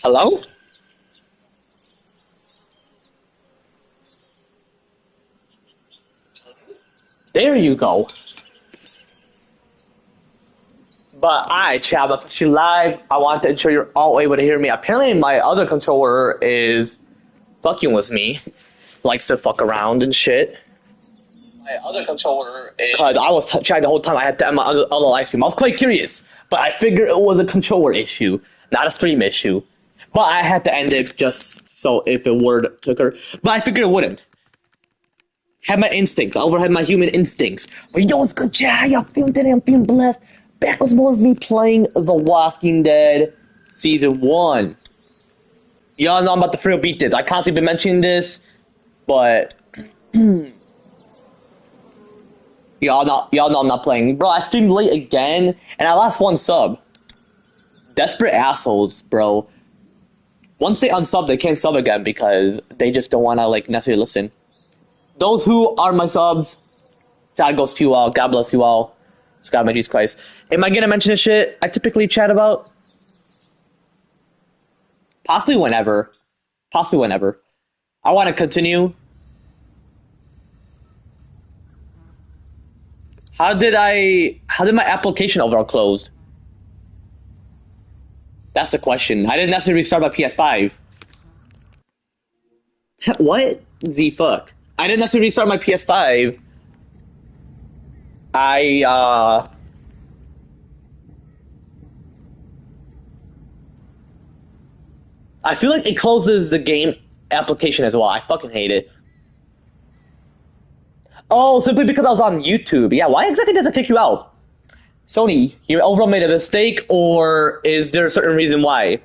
Hello? There you go. But alright, chat, I'm officially live. I want to ensure you're all able to hear me. Apparently my other controller is fucking with me. Likes to fuck around and shit. My other controller is... Because I was trying the whole time I had to end my other live stream. I was quite curious. But I figured it was a controller issue, not a stream issue. But I had to end it just so if it were to occur. But I figured it wouldn't. Had my instincts. I overhead my human instincts. But yo, it's good, chat. I'm feeling blessed. Back was more of me playing The Walking Dead Season 1. Y'all know I'm about to frill beat this. I constantly been mentioning this, but y'all know I'm not playing. Bro, I streamed late again, and I lost one sub. Desperate assholes, bro. Once they unsub, they can't sub again because they just don't want to like necessarily listen. Those who are my subs, God goes to you all. God bless you all. God, my Jesus Christ. Am I gonna mention this shit I typically chat about? Possibly whenever. Possibly whenever. I want to continue. How did my application overall closed? That's the question. I didn't necessarily restart my PS5. What the fuck? I didn't necessarily restart my PS5. I feel like it closes the game application as well. I fucking hate it. Oh, simply because I was on YouTube. Yeah, why exactly does it kick you out? Sony, you overall made a mistake, or is there a certain reason why?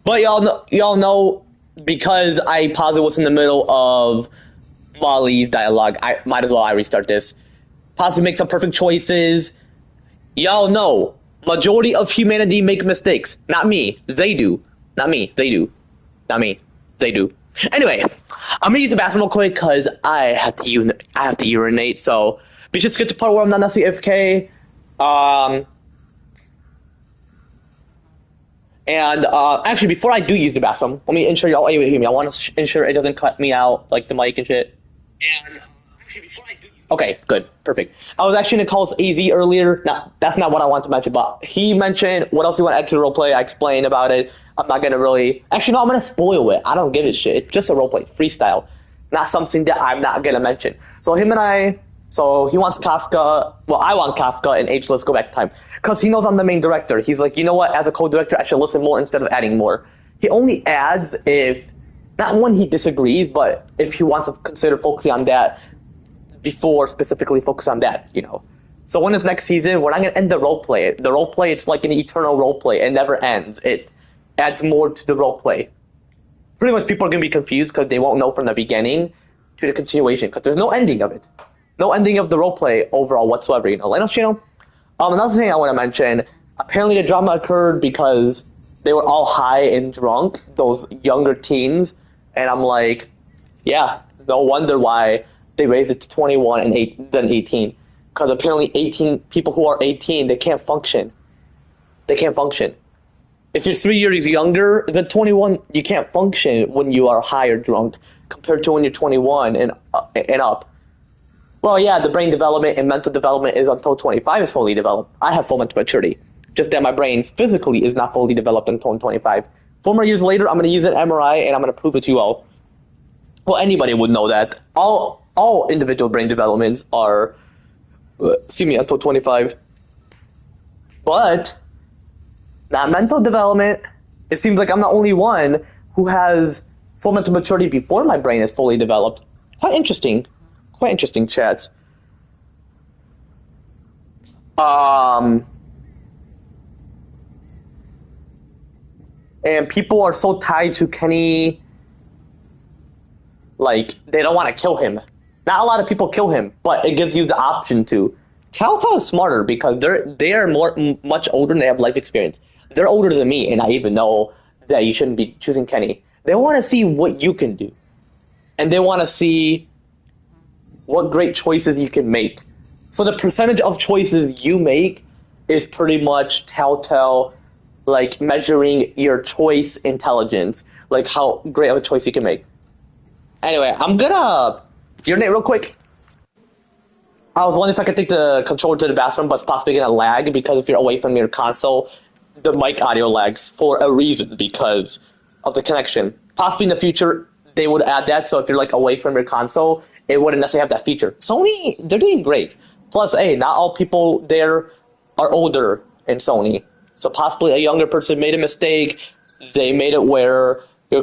But y'all know because I paused it was in the middle of Molly's dialogue. I might as well restart this. Possibly make some perfect choices. Y'all know, majority of humanity make mistakes. Not me. They do. Not me. They do. Not me. They do. Anyway, I'm gonna use the bathroom real quick because I have to urinate. So be sure to skip the part where I'm not necessarily AFK. Actually, before I do use the bathroom, let me ensure y'all able to hear me. I want to ensure it doesn't cut me out, like the mic and shit. And actually, before I do. Okay, good, perfect. I was actually gonna call AZ earlier. That's not what I want to mention, but he mentioned what else he want to add to the roleplay. I explained about it. I'm not gonna really. Actually, no, I'm gonna spoil it. I don't give a shit. It's just a roleplay, freestyle, not something that I'm not gonna mention. So him and I. So he wants Kafka. Well, I want Kafka and H. Let's go back to time because he knows I'm the main director. He's like, you know what? As a co-director, I should listen more instead of adding more. He only adds if not when he disagrees, but if he wants to consider focusing on that. Before specifically focus on that, you know. So when it's next season, we're not gonna end the roleplay. The roleplay, it's like an eternal roleplay. It never ends. It adds more to the roleplay. Pretty much people are gonna be confused because they won't know from the beginning to the continuation because there's no ending of it. No ending of the roleplay overall whatsoever, you know. Let us, you know. Another thing I want to mention, apparently the drama occurred because they were all high and drunk, those younger teens, and I'm like, yeah, no wonder why they raised it to 21 and then 18. Because apparently 18 people who are 18, they can't function. They can't function. If you're 3 years younger than 21, you can't function when you are high or drunk compared to when you're 21 and up. Well, yeah, the brain development and mental development is until 25 is fully developed. I have full mental maturity. Just that my brain physically is not fully developed until 25. 4 more years later, I'm going to use an MRI and I'm going to prove it to you all. Well, anybody would know that. All individual brain developments are, until 25. But that mental development, it seems like I'm the only one who has full mental maturity before my brain is fully developed. Quite interesting. Quite interesting, chats. And people are so tied to Kenny, like, they don't want to kill him. Not a lot of people kill him, but it gives you the option to. Telltale is smarter because they are much older and they have life experience. They're older than me, and I even know that you shouldn't be choosing Kenny. They want to see what you can do, and they want to see what great choices you can make. So the percentage of choices you make is pretty much Telltale like measuring your choice intelligence, like how great of a choice you can make. Anyway, I'm gonna urinate real quick. I was wondering if I could take the controller to the bathroom, but it's possibly gonna lag because if you're away from your console, the mic audio lags for a reason because of the connection. Possibly in the future they would add that, so if you're like away from your console, it wouldn't necessarily have that feature. Sony, they're doing great. Plus, hey, not all people there are older in Sony, so possibly a younger person made a mistake. They made it where your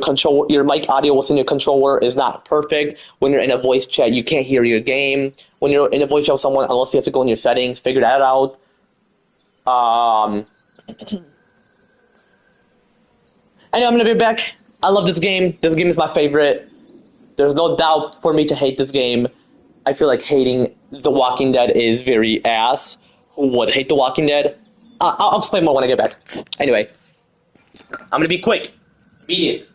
mic audio what's in your controller is not perfect. When you're in a voice chat, you can't hear your game. When you're in a voice chat with someone, unless you have to go in your settings, figure that out. Um, Anyway, I'm gonna be back. I love this game. This game is my favorite. There's no doubt for me to hate this game. I feel like hating The Walking Dead is very ass. Who would hate The Walking Dead? I'll explain more when I get back. Anyway, I'm gonna be quick, immediate.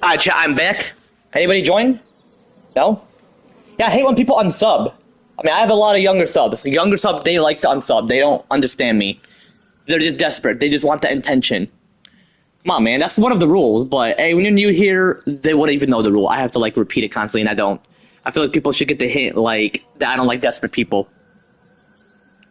Alright, chat, I'm back. Anybody join? No? Yeah, I hate when people unsub. I mean, I have a lot of younger subs. Younger subs, they like to unsub. They don't understand me. They're just desperate. They just want the intention. Come on, man. That's one of the rules. But, hey, when you're new here, they wouldn't even know the rule. I have to, like, repeat it constantly, and I don't. I feel like people should get the hint, like, that I don't like desperate people.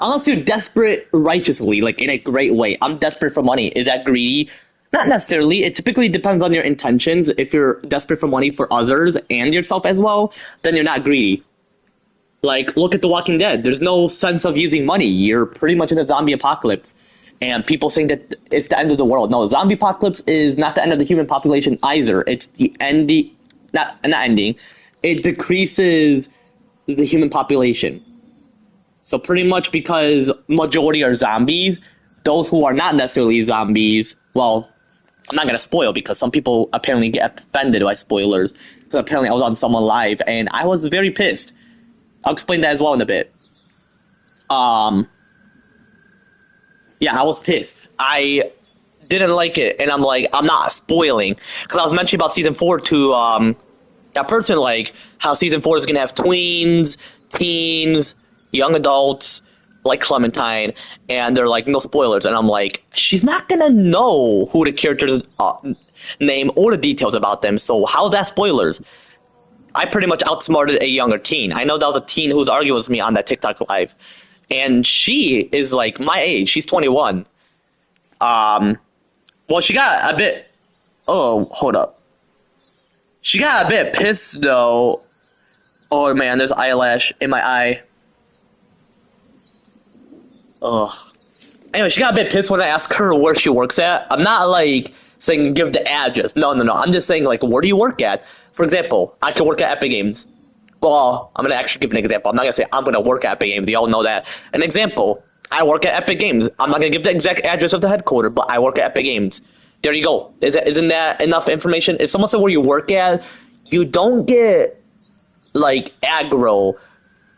Unless you're desperate righteously, like, in a great way. I'm desperate for money. Is that greedy? Not necessarily. It typically depends on your intentions. If you're desperate for money for others and yourself as well, then you're not greedy. Like, look at The Walking Dead. There's no sense of using money. You're pretty much in a zombie apocalypse. And people saying that it's the end of the world. No, zombie apocalypse is not the end of the human population either. It's the ending, not ending. It decreases the human population. So pretty much because majority are zombies, those who are not necessarily zombies, well, I'm not going to spoil because some people apparently get offended by spoilers. Because apparently I was on someone live and I was very pissed. I'll explain that as well in a bit. Yeah, I was pissed. I didn't like it, and I'm like, I'm not spoiling because I was mentioning about season 4 to That person, like, how season 4 is gonna have tweens, teens, young adults, like Clementine, and they're like, no spoilers. And I'm like, she's not gonna know who the characters name or the details about them, so how's that spoilers? I pretty much outsmarted a younger teen. I know that was a teen who was arguing with me on that TikTok live. And she is like my age. She's 21. Well, she got a bit. Oh, hold up. She got a bit pissed though. Oh man, there's eyelash in my eye. Ugh. Anyway, she got a bit pissed when I asked her where she works at. I'm not like saying give the address. No. I'm just saying like where do you work at? For example, I could work at Epic Games. Well, I'm gonna actually give an example. I'm not gonna say I'm gonna work at Epic Games. You all know that. An example. I work at Epic Games. I'm not gonna give the exact address of the headquarters, but I work at Epic Games. There you go. Isn't that enough information? If someone said where you work at, you don't get like aggro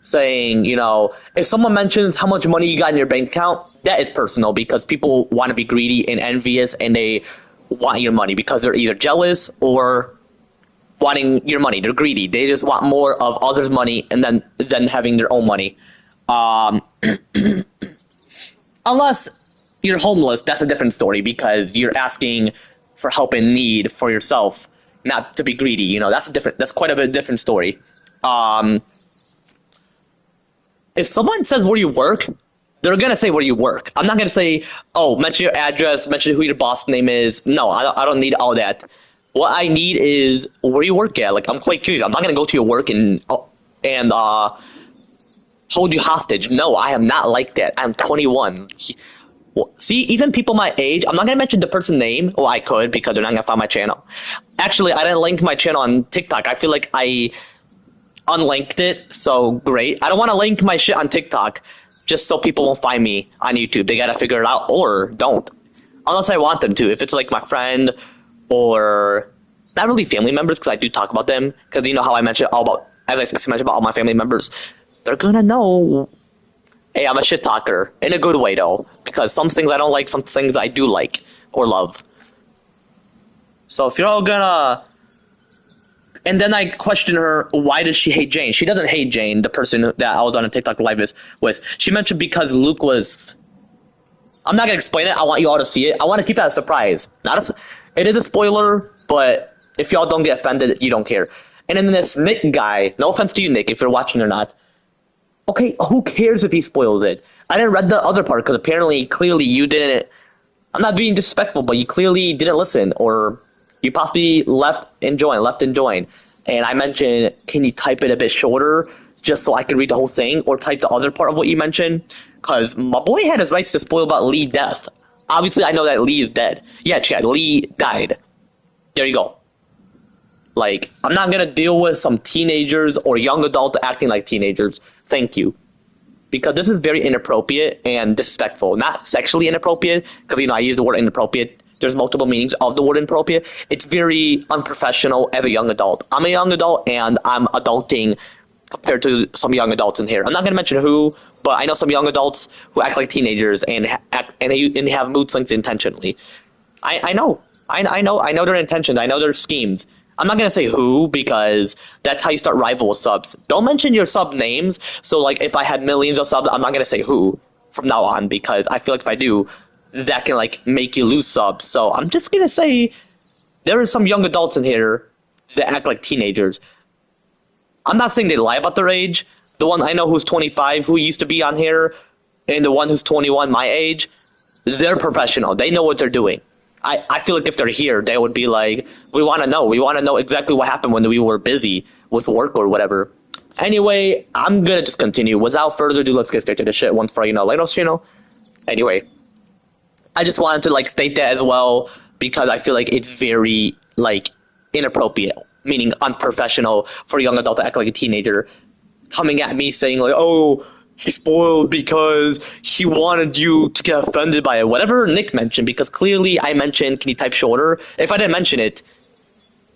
saying, you know, if someone mentions how much money you got in your bank account, that is personal because people want to be greedy and envious and they want your money because they're either jealous or wanting your money. They're greedy. They just want more of others' money and then having their own money. Unless you're homeless, that's a different story because you're asking for help in need for yourself, not to be greedy. You know, that's quite a bit different story. If someone says where you work, they're gonna say where you work. I'm not gonna say, oh, mention your address, mention who your boss name is. No, I don't need all that. What I need is where you work at. Like, I'm quite curious. I'm not gonna go to your work and hold you hostage. No, I am not like that. I'm 21. See, even people my age, I'm not gonna mention the person's name. Well, I could because they're not gonna find my channel. Actually, I didn't link my channel on TikTok. I feel like I unlinked it, so great. I don't want to link my shit on TikTok just so people won't find me on YouTube. They gotta figure it out or don't. Unless I want them to. If it's like my friend or not really family members, because I do talk about them. Because you know how I mentioned as I mentioned about all my family members, they're gonna know. Hey, I'm a shit talker in a good way though, because some things I don't like, some things I do like or love. So if you're all gonna, and then I question her, why does she hate Jane? She doesn't hate Jane, the person that I was on a TikTok live with. She mentioned because Luke was. I'm not gonna explain it. I want you all to see it. I want to keep that a surprise. It is a spoiler, but if y'all don't get offended, you don't care. And then this Nick guy, no offense to you, Nick, if you're watching or not. Okay, who cares if he spoils it? I didn't read the other part because apparently, clearly, you didn't. I'm not being disrespectful, but you clearly didn't listen, or you possibly left and joined. And I mentioned, can you type it a bit shorter just so I can read the whole thing, or type the other part of what you mentioned? Because my boy had his rights to spoil about Lee's death. Obviously, I know that Lee is dead. Yeah, Chad, Lee died. There you go. Like, I'm not going to deal with some teenagers or young adults acting like teenagers. Thank you. Because this is very inappropriate and disrespectful. Not sexually inappropriate, because, you know, I use the word inappropriate. There's multiple meanings of the word inappropriate. It's very unprofessional as a young adult. I'm a young adult, and I'm adulting compared to some young adults in here. I'm not going to mention who, but I know some young adults who act like teenagers and have mood swings intentionally. I know their intentions. I know their schemes. I'm not going to say who because that's how you start rival subs. Don't mention your sub names. So, like, if I had millions of subs, I'm not going to say who from now on because I feel like if I do, that can, like, make you lose subs. So I'm just going to say there are some young adults in here that act like teenagers. I'm not saying they lie about their age. The one I know who's 25, who used to be on here, and the one who's 21, my age, they're professional. They know what they're doing. I feel like if they're here, they would be like, we want to know. We want to know exactly what happened when we were busy with work or whatever. Anyway, I'm going to just continue. Without further ado, let's get straight to the shit once for, you know, Legos channel. Anyway, I just wanted to, like, state that as well because I feel like it's very, like, inappropriate, meaning unprofessional for a young adult to act like a teenager coming at me saying, like, oh, he spoiled because he wanted you to get offended by it. Whatever Nick mentioned, because clearly I mentioned, can you type shorter? If I didn't mention it,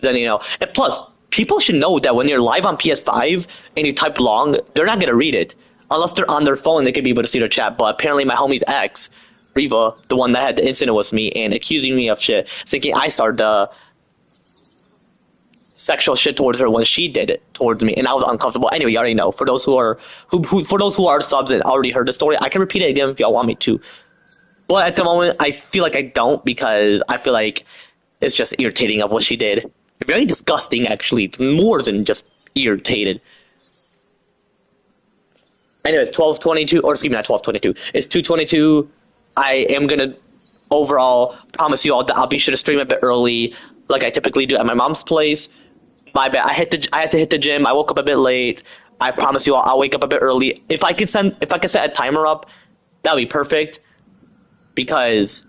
then, you know. And plus, people should know that when you're live on PS5 and you type long, they're not going to read it. Unless they're on their phone, they could be able to see their chat. But apparently my homie's ex, Riva, the one that had the incident with me and accusing me of shit, thinking I started sexual shit towards her when she did it towards me, and I was uncomfortable. Anyway, you already know. For those who are for those who are subs and already heard the story, I can repeat it again if y'all want me to. But at the moment, I feel like I don't because I feel like it's just irritating of what she did. Very disgusting, actually, more than just irritated. Anyways, 12:22, or excuse me, not 12:22. It's 2:22. I am gonna overall promise you all that I'll be sure to stream a bit early, like I typically do at my mom's place. My bad. I had to hit the gym. I woke up a bit late. I promise you all I'll wake up a bit early. If I can set a timer up, that'd be perfect. Because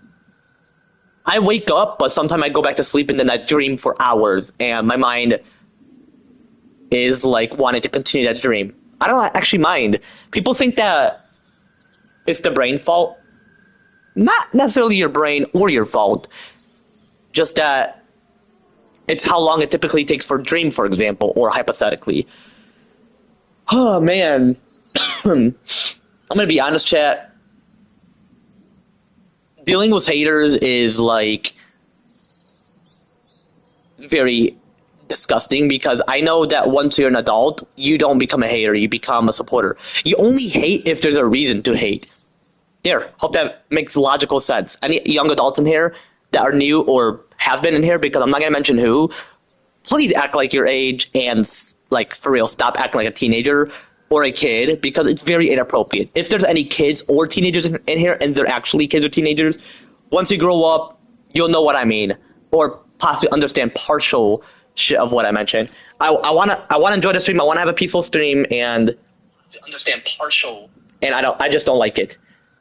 I wake up, but sometimes I go back to sleep and then I dream for hours, and my mind is like wanting to continue that dream. I don't actually mind. People think that it's the brain fault. Not necessarily your brain or your fault. Just that it's how long it typically takes for a dream, for example, or hypothetically. Oh, man. I'm going to be honest, chat. Dealing with haters is, like, very disgusting because I know that once you're an adult, you don't become a hater, you become a supporter. You only hate if there's a reason to hate. There, hope that makes logical sense. Any young adults in here that are new or have been in here, because I'm not going to mention who, please act like your age and, like, for real, stop acting like a teenager or a kid because it's very inappropriate. If there's any kids or teenagers in here and they're actually kids or teenagers, once you grow up, you'll know what I mean or possibly understand partial shit of what I mentioned. I want to enjoy the stream. I want to have a peaceful stream and understand partial, and I just don't like it.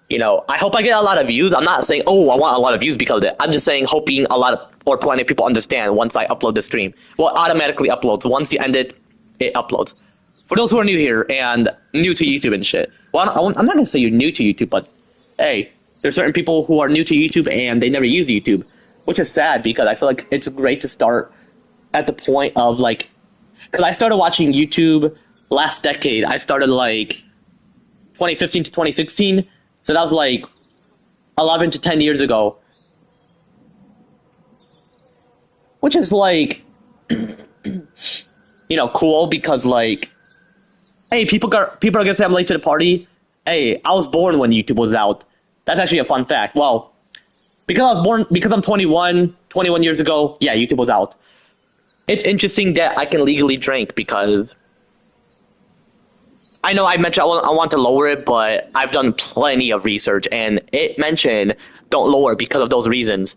You know, I hope I get a lot of views. I'm not saying, oh, I want a lot of views because of it. I'm just saying, hoping a lot of, or plenty of people understand once I upload the stream. Well, it automatically uploads. Once you end it, it uploads. For those who are new here and new to YouTube and shit. Well, I'm not going to say you're new to YouTube, but hey, there's certain people who are new to YouTube and they never use YouTube, which is sad because I feel like it's great to start at the point of, like, because I started watching YouTube last decade. I started, like, 2015 to 2016. So that was like 11 to 10 years ago. Which is like, you know, cool because, like, hey, people are gonna say I'm late to the party. Hey, I was born when YouTube was out. That's actually a fun fact. Well, because I'm 21 years ago, yeah, YouTube was out. It's interesting that I can legally drink because I know I mentioned I want to lower it, but I've done plenty of research, and it mentioned don't lower it because of those reasons.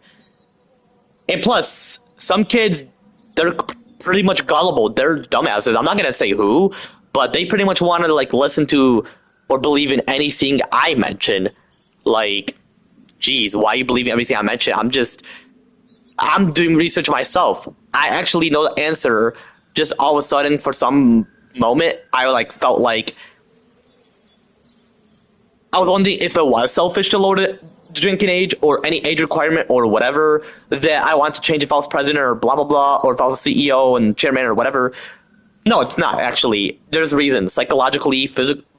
And plus, some kids, they're pretty much gullible. They're dumbasses. I'm not going to say who, but they pretty much want to, like, listen to or believe in anything I mention. Like, geez, why are you believing everything I mention? I'm doing research myself. I actually know the answer. Just all of a sudden, for some moment, I, like, felt like I was wondering if it was selfish to lower the drinking age or any age requirement or whatever that I want to change if I was president or blah blah blah, or if I was a CEO and chairman or whatever. No, it's not actually. There's reasons, psychologically,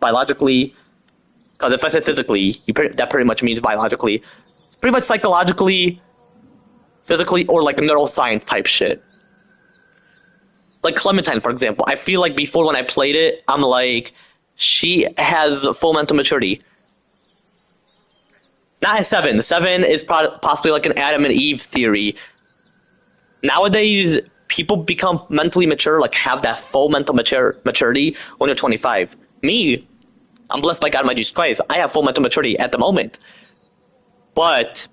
biologically. Because if I said physically, that pretty much means biologically. Pretty much psychologically, physically, or like neuroscience type shit. Like Clementine, for example. I feel like before when I played it, I'm like, she has full mental maturity. Not as 7. 7 is possibly like an Adam and Eve theory. Nowadays, people become mentally mature, like have that full mental maturity when they're 25. Me, I'm blessed by God and my Jesus Christ. I have full mental maturity at the moment. But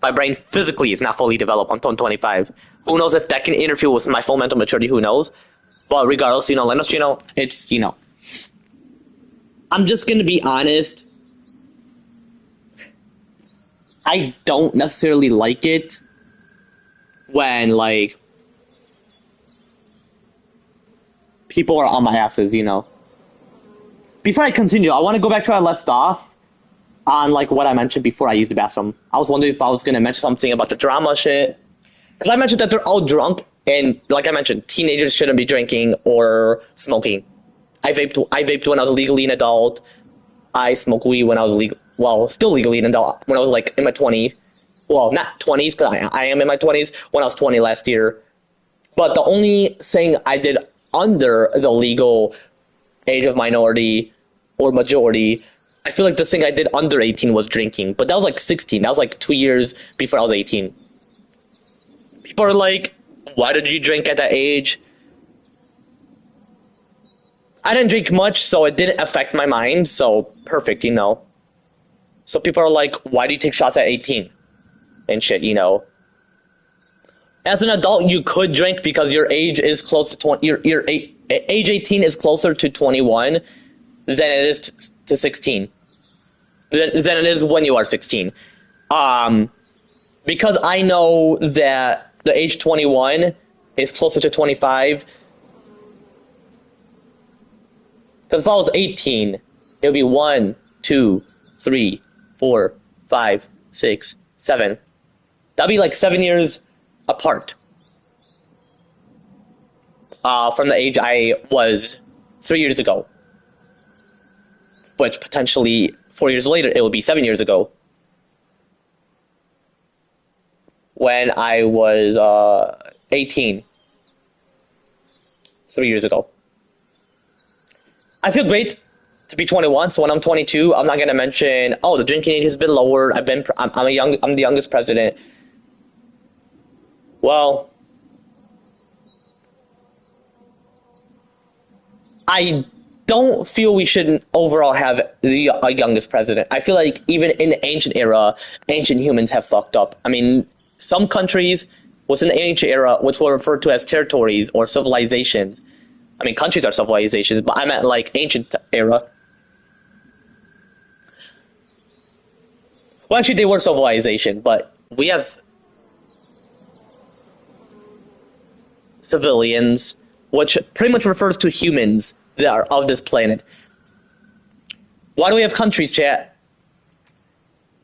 my brain physically is not fully developed until I'm 25. Who knows if that can interfere with my full mental maturity? Who knows? But regardless, you know, let us, you know, it's, you know, I'm just going to be honest. I don't necessarily like it when, like, people are on my asses, you know. Before I continue, I want to go back to where I left off on, like, what I mentioned before I used the bathroom. I was wondering if I was going to mention something about the drama shit. Because I mentioned that they're all drunk, and like I mentioned, teenagers shouldn't be drinking or smoking. I vaped when I was legally an adult. I smoked weed when I was still legally an adult, when I was, like, in my 20s. Well, not 20s, because I am in my 20s, when I was 20 last year. But the only thing I did under the legal age of minority or majority, I feel like the thing I did under 18 was drinking. But that was like 16. That was like 2 years before I was 18. People are like, why did you drink at that age? I didn't drink much, so it didn't affect my mind. So perfect, you know. So people are like, why do you take shots at 18? And shit, you know. As an adult, you could drink because your age is close to 20. Age 18 is closer to 21 than it is to 16. Than it is when you are 16. Because I know that the age 21 is closer to 25. Because if I was 18, it would be 1, 2, 3, 4, 5, 6, 7. That'd be like 7 years apart from the age I was 3 years ago. Which potentially 4 years later, it would be 7 years ago. When I was 18. 3 years ago. I feel great to be 21, so when I'm 22, I'm not going to mention, oh, the drinking age has been lowered, I'm the youngest president. Well, I don't feel we should overall have the youngest president. I feel like even in the ancient era, ancient humans have fucked up. I mean, some countries within the ancient era, which were referred to as territories or civilizations. I mean, countries are civilizations, but I meant like ancient era. Well, actually, they were civilization, but we have civilians, which pretty much refers to humans that are of this planet. Why do we have countries, chat?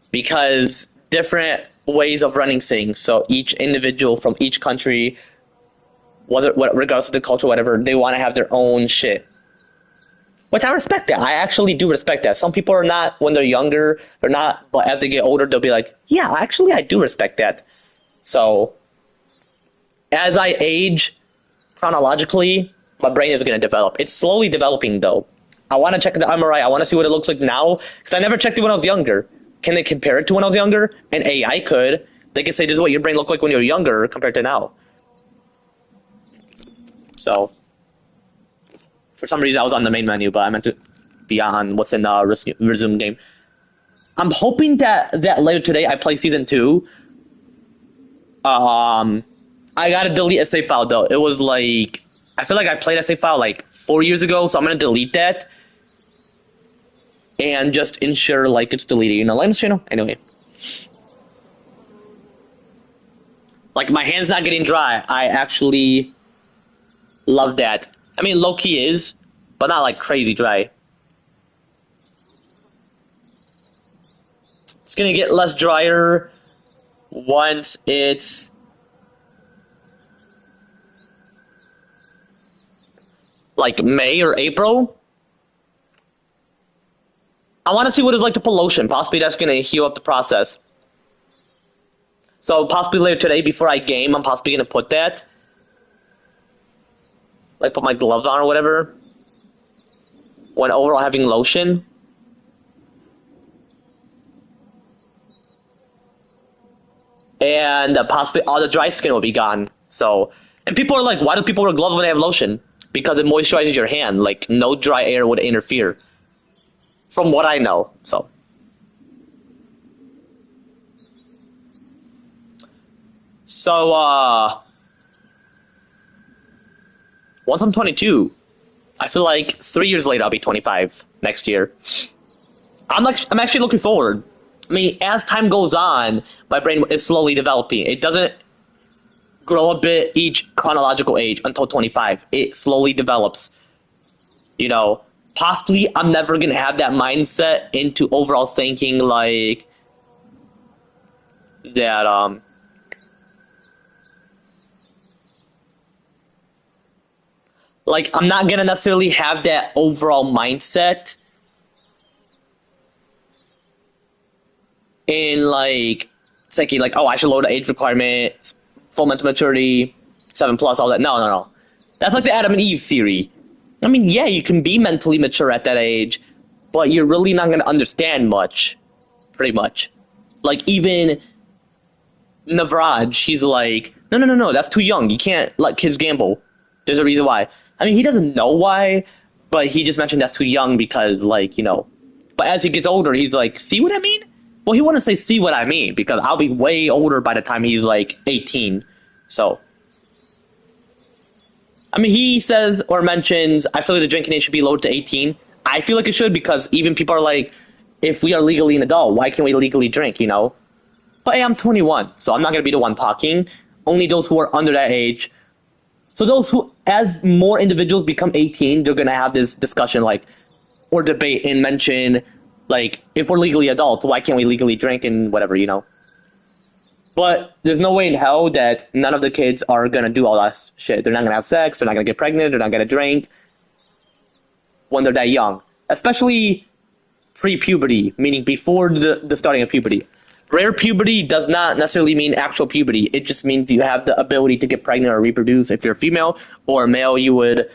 Because different ways of running things. So each individual from each country, regardless of the culture, whatever, they want to have their own shit. Which I respect that. I actually do respect that. Some people are not, when they're younger, they're not, but as they get older, they'll be like, yeah, actually, I do respect that. So, as I age, chronologically, my brain is going to develop. It's slowly developing, though. I want to check the MRI. I want to see what it looks like now, because I never checked it when I was younger. Can they compare it to when I was younger? And AI could. They could say, this is what your brain looked like when you were younger compared to now. So, for some reason, I was on the main menu, but I meant to be on what's in the resume game. I'm hoping that later today I play season 2. I gotta delete a save file though. It was like, I feel like I played a save file like 4 years ago, so I'm gonna delete that and just ensure like it's deleted. You know, like this channel anyway. Like my hand's not getting dry. I actually love that. I mean, low key is, but not like crazy dry. It's gonna get less drier once it's like May or April. I want to see what it's like to put lotion. Possibly that's gonna heal up the process. So possibly later today, before I game, I'm possibly gonna put that. Like put my gloves on or whatever. When overall having lotion. And possibly all the dry skin will be gone. So, and people are like, why do people wear gloves when they have lotion? Because it moisturizes your hand. Like no dry air would interfere. From what I know. So. Once I'm 22, I feel like 3 years later I'll be 25 next year. I'm actually looking forward. I mean, as time goes on, my brain is slowly developing. It doesn't grow a bit each chronological age until 25. It slowly develops. You know, possibly I'm never going to have that mindset into overall thinking like that, like, I'm not going to necessarily have that overall mindset in, like, thinking like, oh, I should lower the age requirement, full mental maturity, 7+, all that. No. That's like the Adam and Eve theory. I mean, yeah, you can be mentally mature at that age, but you're really not going to understand much, pretty much. Like, even Navraj, he's like, no, that's too young. You can't let kids gamble. There's a reason why. I mean, he doesn't know why, but he just mentioned that's too young because, like, you know. But as he gets older, he's like, see what I mean? Well, he wouldn't say see what I mean because I'll be way older by the time he's, like, 18. So, I mean, he says or mentions, I feel like the drinking age should be lowered to 18. I feel like it should because even people are like, if we are legally an adult, why can't we legally drink, you know? But hey, I'm 21, so I'm not going to be the one talking. Only those who are under that age. So those who, as more individuals become 18, they're going to have this discussion, like, or debate and mention, like, if we're legally adults, why can't we legally drink and whatever, you know? But there's no way in hell that none of the kids are going to do all that shit. They're not going to have sex, they're not going to get pregnant, they're not going to drink when they're that young. Especially pre-puberty, meaning before the starting of puberty. Rare puberty does not necessarily mean actual puberty. It just means you have the ability to get pregnant or reproduce. If you're a female or a male, you would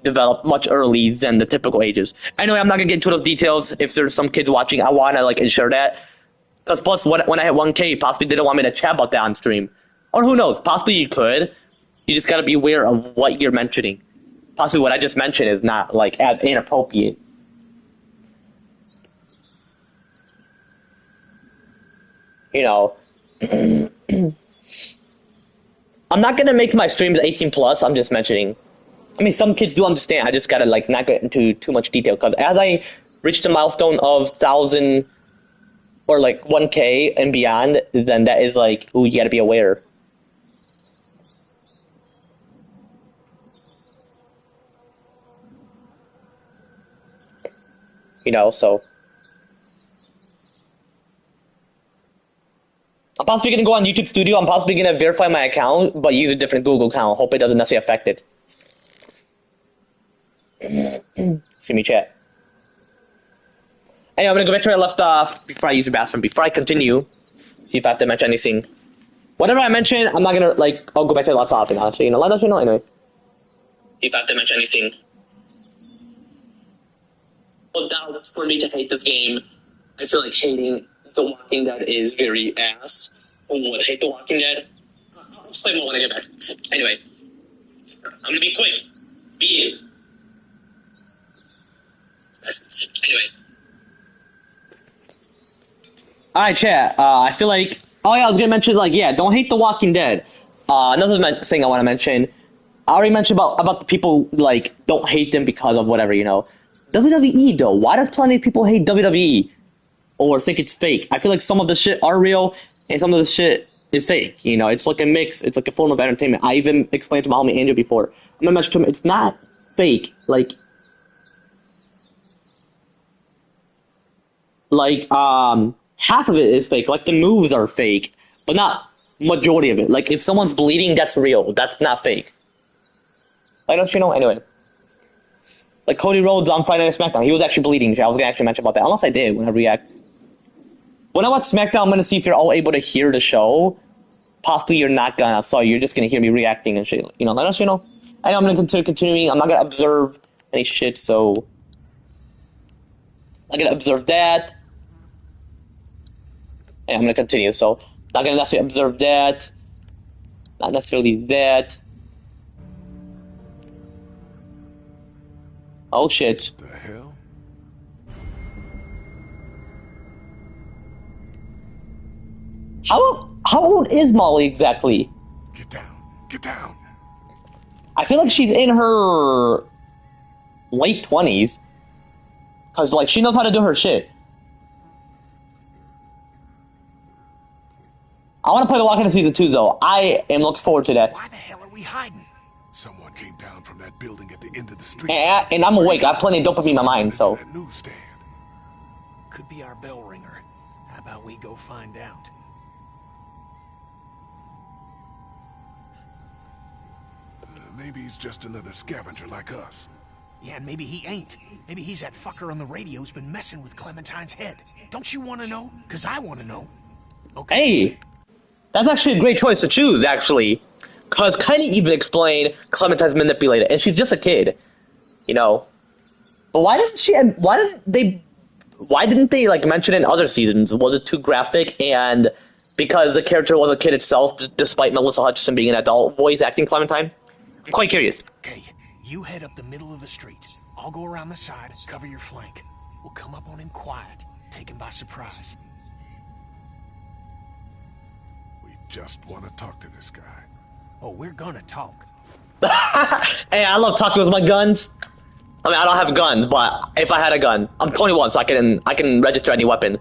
develop much earlier than the typical ages. Anyway, I'm not going to get into those details. If there's some kids watching, I want to, like, ensure that. Because plus, when I hit 1K, possibly they don't want me to chat about that on stream. Or who knows, possibly you could. You just got to be aware of what you're mentioning. Possibly what I just mentioned is not, like, as inappropriate. You know, I'm not going to make my streams 18+, I'm just mentioning. I mean, some kids do understand, I just got to, like, not get into too much detail, because as I reach the milestone of 1,000, or, like, 1K and beyond, then that is, like, ooh, you got to be aware. You know, so... I'm possibly going to go on YouTube Studio. I'm possibly going to verify my account, but use a different Google account. Hope it doesn't necessarily affect it. See me chat. Anyway, I'm going to go back to where I left off before I use the bathroom. Before I continue, see if I have to mention anything. Whatever I mention, I'm not going to, like, I'll go back to the last topic, actually. You know, let us know anyway. See if I have to mention anything. Well, now, for me to hate this game, I feel like hating The Walking Dead is very ass. Who would hate The Walking Dead? I'll explain more when I get back. Anyway, I'm gonna be quick. Be it. Anyway. Alright, chat. I feel like... Oh, yeah, I was gonna mention, like, yeah, don't hate The Walking Dead. Another thing I want to mention. I already mentioned about the people, like, don't hate them because of whatever, you know. WWE, though. Why does plenty of people hate WWE? Or think it's fake? I feel like some of the shit are real, and some of the shit is fake. You know, it's like a mix. It's like a form of entertainment. I even explained to my homie Andrew before. I'm gonna mention to him, it's not fake. Like, half of it is fake. Like, the moves are fake, but not majority of it. Like, if someone's bleeding, that's real. That's not fake. I don't you know? Anyway. Like, Cody Rhodes on Friday Night SmackDown, he was actually bleeding. I was gonna actually mention about that. Unless I did when I react. When I watch SmackDown, I'm gonna see if you're all able to hear the show. Possibly you're not gonna, so you're just gonna hear me reacting and shit. You know, let us you know. I know I'm gonna consider continuing. I'm not gonna observe any shit, so I'm gonna observe that. And I'm gonna continue, so not gonna necessarily observe that. Not necessarily that. Oh shit. The hell? How old is Molly exactly? Get down. Get down. I feel like she's in her late 20s. Cause like she knows how to do her shit. I want to play The Walking Dead Season 2 though. I am looking forward to that. Why the hell are we hiding? Someone came down from that building at the end of the street. And I'm awake. I have plenty of dopamine in my mind, so. That newsstand. Could be our bell ringer. How about we go find out? Maybe he's just another scavenger like us. Yeah, and maybe he ain't. Maybe he's that fucker on the radio who's been messing with Clementine's head. Don't you want to know? Because I want to know. Okay. Hey, that's actually a great choice to choose, actually. Because Kenny even explained Clementine's manipulated, and she's just a kid, you know. But why didn't she? Why didn't they? Why didn't they like mention it in other seasons? Was it too graphic? And because the character was a kid itself, despite Melissa Hutchison being an adult voice acting Clementine? I'm quite curious. Okay, you head up the middle of the street. I'll go around the side and cover your flank. We'll come up on him quiet, take him by surprise. We just want to talk to this guy. Oh, we're gonna talk. Hey, I love talking with my guns. I mean, I don't have guns, but if I had a gun, I'm 21, so I can register any weapon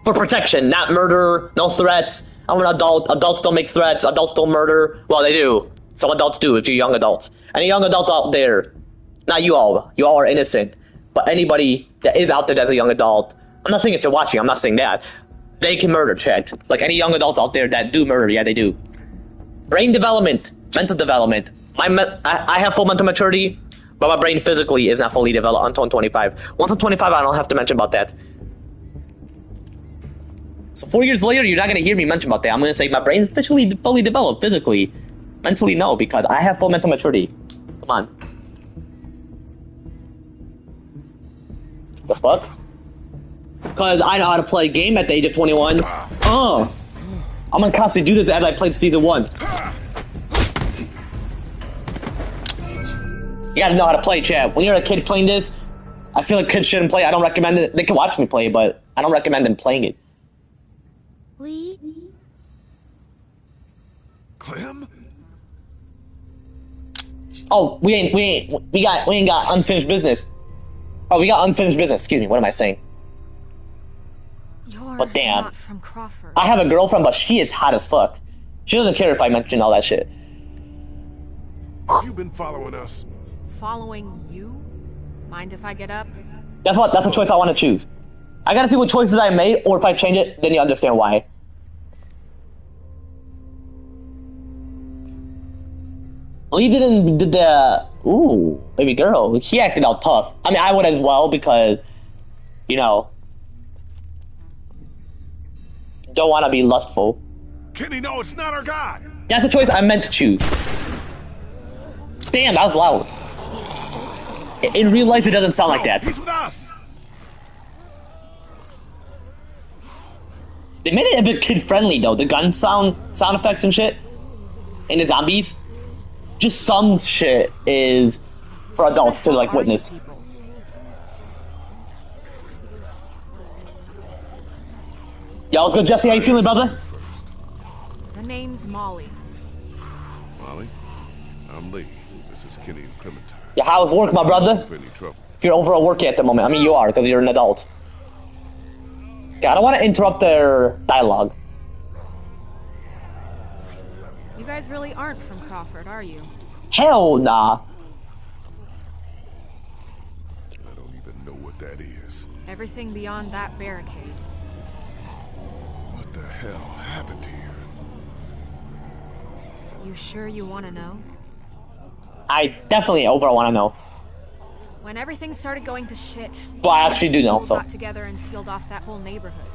for protection, not murder, no threats. I'm an adult. Adults don't make threats. Adults don't murder. Well, they do. Some adults do. If you're young adults, any young adults out there, not you all. You all are innocent. But anybody that is out there that's a young adult, I'm not saying if they're watching. I'm not saying that they can murder. Chat. Like any young adults out there that do murder, yeah, they do. Brain development, mental development. I have full mental maturity. But my brain physically is not fully developed until I'm 25. Once I'm 25, I don't have to mention about that. So 4 years later, you're not going to hear me mention about that. I'm going to say my brain's officially fully developed physically. Mentally, no, because I have full mental maturity. Come on. The fuck? Because I know how to play a game at the age of 21. Oh. I'm going to constantly do this as I played Season 1. You gotta know how to play, chat. When you're a kid playing this, I feel like kids shouldn't play. I don't recommend it. They can watch me play, but I don't recommend them playing it. Lee? Clem? Oh, we ain't got unfinished business. Oh, we got unfinished business. Excuse me. What am I saying? You're But damn. not from Crawford. I have a girlfriend, but she is hot as fuck. She doesn't care if I mention all that shit. Have you been following us? Following you? Mind if I get up? That's a choice I want to choose. I gotta see what choices I made, or if I change it, then you understand why. Lee did the ooh, baby girl. He acted out tough. I mean, I would as well because, you know, don't want to be lustful. Kenny, no, it's not our guy. That's a choice I meant to choose. Damn, that was loud. In real life, it doesn't sound like that. He's with us. They made it a bit kid-friendly, though. The gun sound effects and shit. And the zombies. Just some shit is for adults to, like, witness. Yo, what's good, Jesse? How you feeling, brother? The name's Molly. Molly, I'm Lee. This is Kenny and Clementine. Yeah, how's work, my brother? For any trouble. If you're over at work at the moment. I mean, you are, because you're an adult. Yeah, I don't want to interrupt their dialogue. You guys really aren't from Crawford, are you? Hell nah. I don't even know what that is. Everything beyond that barricade. What the hell happened here? You sure you want to know? I definitely overall want to know. When everything started going to shit, Well, I actually do know, people so. got together and sealed off that whole neighborhood.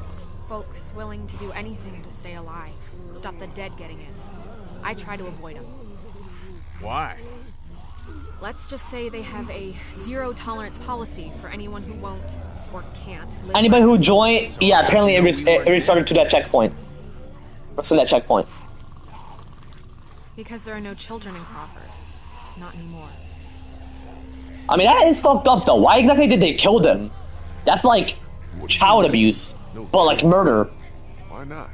Folks willing to do anything to stay alive, stop the dead getting in. I try to avoid them. Why? Let's just say they have a zero-tolerance policy for anyone who won't or can't live. Anybody who joined, yeah, apparently it restarted to that checkpoint. What's in that checkpoint? Because there are no children in Crawford. Not anymore. I mean, that is fucked up, though. Why exactly did they kill them? That's like child abuse, but like murder. Why not?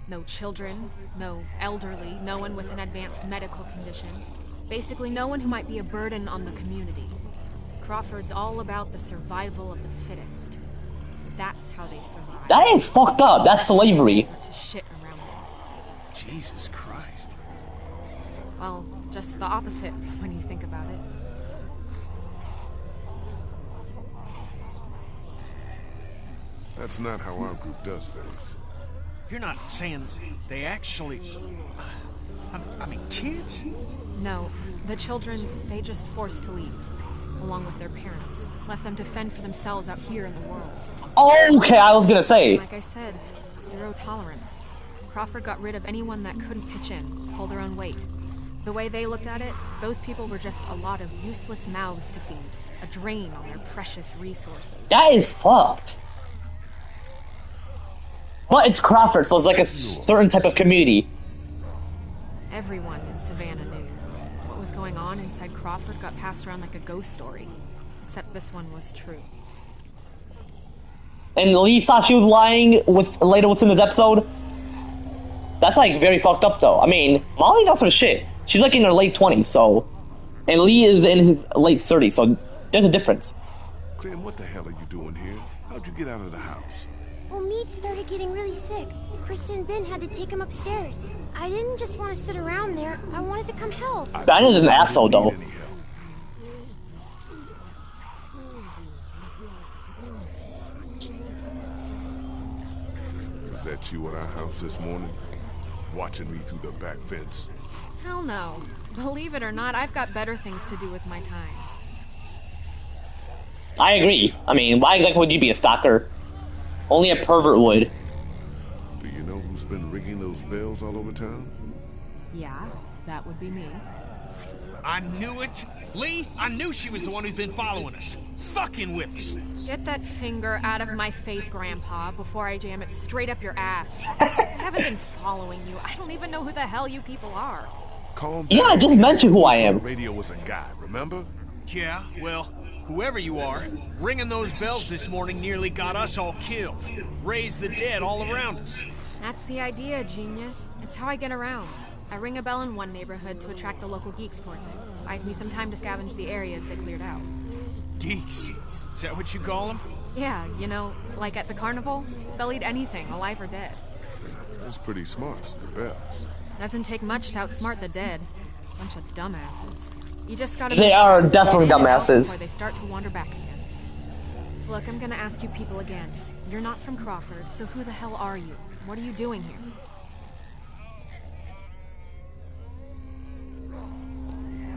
No children, no elderly, no one with an advanced medical condition. Basically, no one who might be a burden on the community. Crawford's all about the survival of the fittest. That's how they survive. That is fucked up. That's slavery. To shit around them. Jesus Christ. Well, just the opposite when you think about it. That's not how our group does things. You're not saying they actually... I mean, kids? No, the children, they just forced to leave, along with their parents. Left them to fend for themselves out here in the world. Okay, I was gonna say. Like I said, Zero tolerance. Crawford got rid of anyone that couldn't pitch in, pull their own weight. The way they looked at it, those people were just a lot of useless mouths to feed, a drain on their precious resources. That is fucked. But it's Crawford, so it's like a certain type of community. Everyone in Savannah knew. What was going on inside Crawford got passed around like a ghost story. Except this one was true. And Lee saw she was lying later within this episode. That's like very fucked up though. I mean, Molly knows her shit. She's like in her late 20s, so... And Lee is in his late 30s, so there's a difference. Clem, what the hell are you doing here? How'd you get out of the house? Well, Mead started getting really sick. Krista and Ben had to take him upstairs. I didn't just want to sit around there. I wanted to come help. Ben is an asshole though. Was that you at our house this morning? Watching me through the back fence? Hell no. Believe it or not, I've got better things to do with my time. I agree. I mean, why exactly would you be a stalker? Only a pervert would. Do you know who's been ringing those bells all over town? Yeah, that would be me. I knew it. Lee, I knew she was the one who'd been following us. Fucking with us. Get that finger out of my face, Grandpa, before I jam it straight up your ass. I haven't been following you. I don't even know who the hell you people are. Calm down. Yeah, I just mentioned who I am. Radio was a guy, remember? Yeah, well, whoever you are, ringing those bells this morning nearly got us all killed. Raised the dead all around us. That's the idea, genius. It's how I get around. I ring a bell in one neighborhood to attract the local geeks towards it. Buys me some time to scavenge the areas they cleared out. Geeks? Is that what you call them? Yeah, you know, like at the carnival, they'll eat anything, alive or dead. That's pretty smart, the bells. Doesn't take much to outsmart the dead. Bunch of dumbasses. You just gotta... They are definitely dumbasses. Before they start to wander back again. Look, I'm gonna ask you people again. You're not from Crawford, so who the hell are you? What are you doing here?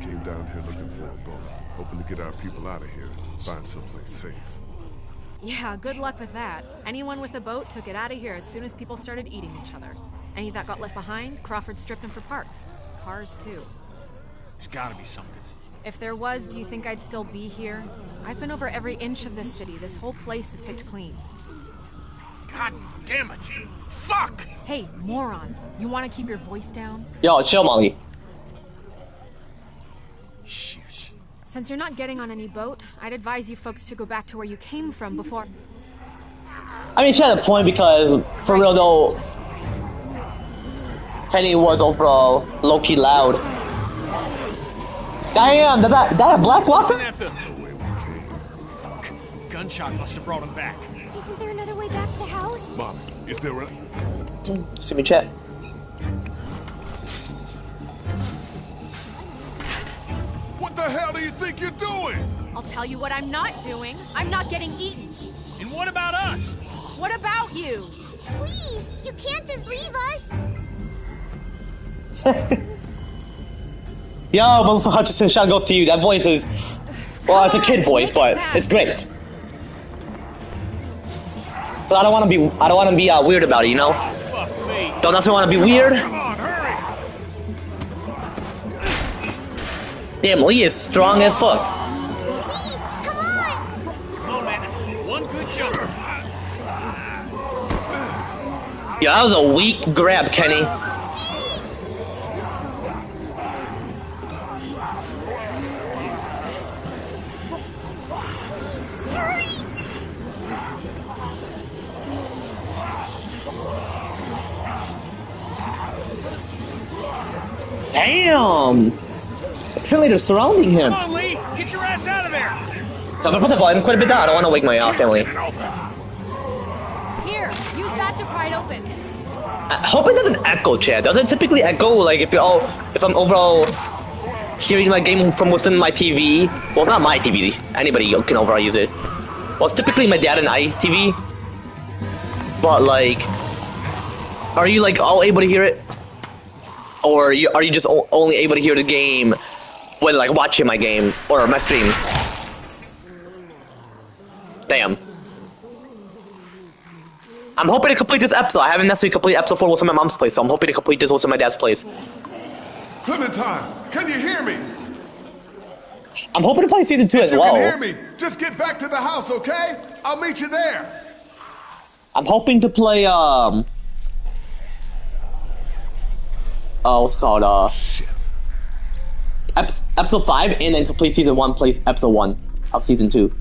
Came down here looking for a boat, hoping to get our people out of here and find someplace safe. Yeah, good luck with that. Anyone with a boat took it out of here as soon as people started eating each other. Any that got left behind, Crawford stripped them for parts. Cars, too. There's gotta be something. If there was, do you think I'd still be here? I've been over every inch of this city. This whole place is picked clean. God damn it! Fuck! Hey, moron. You want to keep your voice down? Yo, chill, Molly. Shit. Since you're not getting on any boat, I'd advise you folks to go back to where you came from before... I mean, she had a point because, for real though, Penny was overall low-key loud. Damn, that a black walker? Isn't that the... Fuck. Gunshot must have brought him back. Isn't there another way back to the house? Mom, is there a... See me chat. What the hell do you think you're doing? I'll tell you what I'm not doing. I'm not getting eaten. And what about us? What about you? Please, you can't just leave us. Yo, Melissa Hutchinson, shout goes to you. That voice is... Well, it's a kid voice, but it's great. But I don't want to be weird about it, you know? Fuck me. Don't necessarily want to be weird. Come on, hurry! Damn, Lee is strong as fuck. Come on! Come on, man. One good jump. Yo, that was a weak grab, Kenny. Damn! Apparently they're surrounding him. Come on, Lee. Get your ass out of there. I'm gonna put the volume quite a bit down. I don't want to wake my family. Here, use that to pry it open. I hope it doesn't echo, Chad. Does it typically echo, like, if I'm overall hearing my game from within my TV? Well, it's not my TV. Anybody can overall use it. Well, it's typically my dad and I TV. But, like, are you, like, all able to hear it? Or are you just only able to hear the game when, like, watching my game or my stream? I'm hoping to complete this episode. I haven't necessarily completed episode 4 with my mom's place, so I'm hoping to complete this with my dad's place. Clementine, can you hear me? I'm hoping to play season 2 as You well. can hear me. Just get back to the house, okay? I'll meet you there. I'm hoping to play what's it called? Shit. Episode 5 and then complete season 1 plays episode 1 of season 2.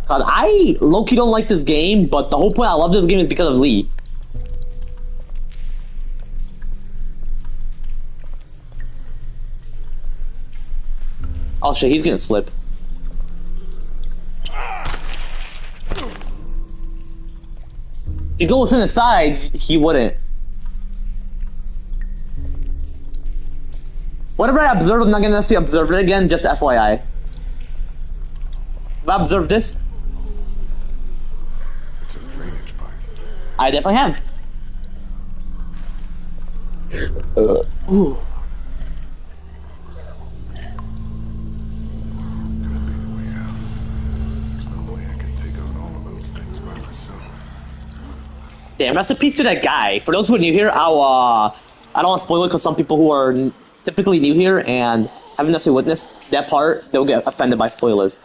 Cause I low-key don't like this game, but the whole point I love this game is because of Lee. Oh shit, he's gonna slip. If he goes in the sides, he wouldn't. Whatever I observed, I'm not gonna necessarily observe it again, just FYI. Have I observed this? It's a drainage pipe. I definitely have. Ooh. Could be the way out. There's no way I can take on all of those things by myself. Damn, rest in peace to that guy. For those who are new here, I don't want to spoil it because some people who are typically new here and haven't necessarily witnessed that part, they'll get offended by spoilers.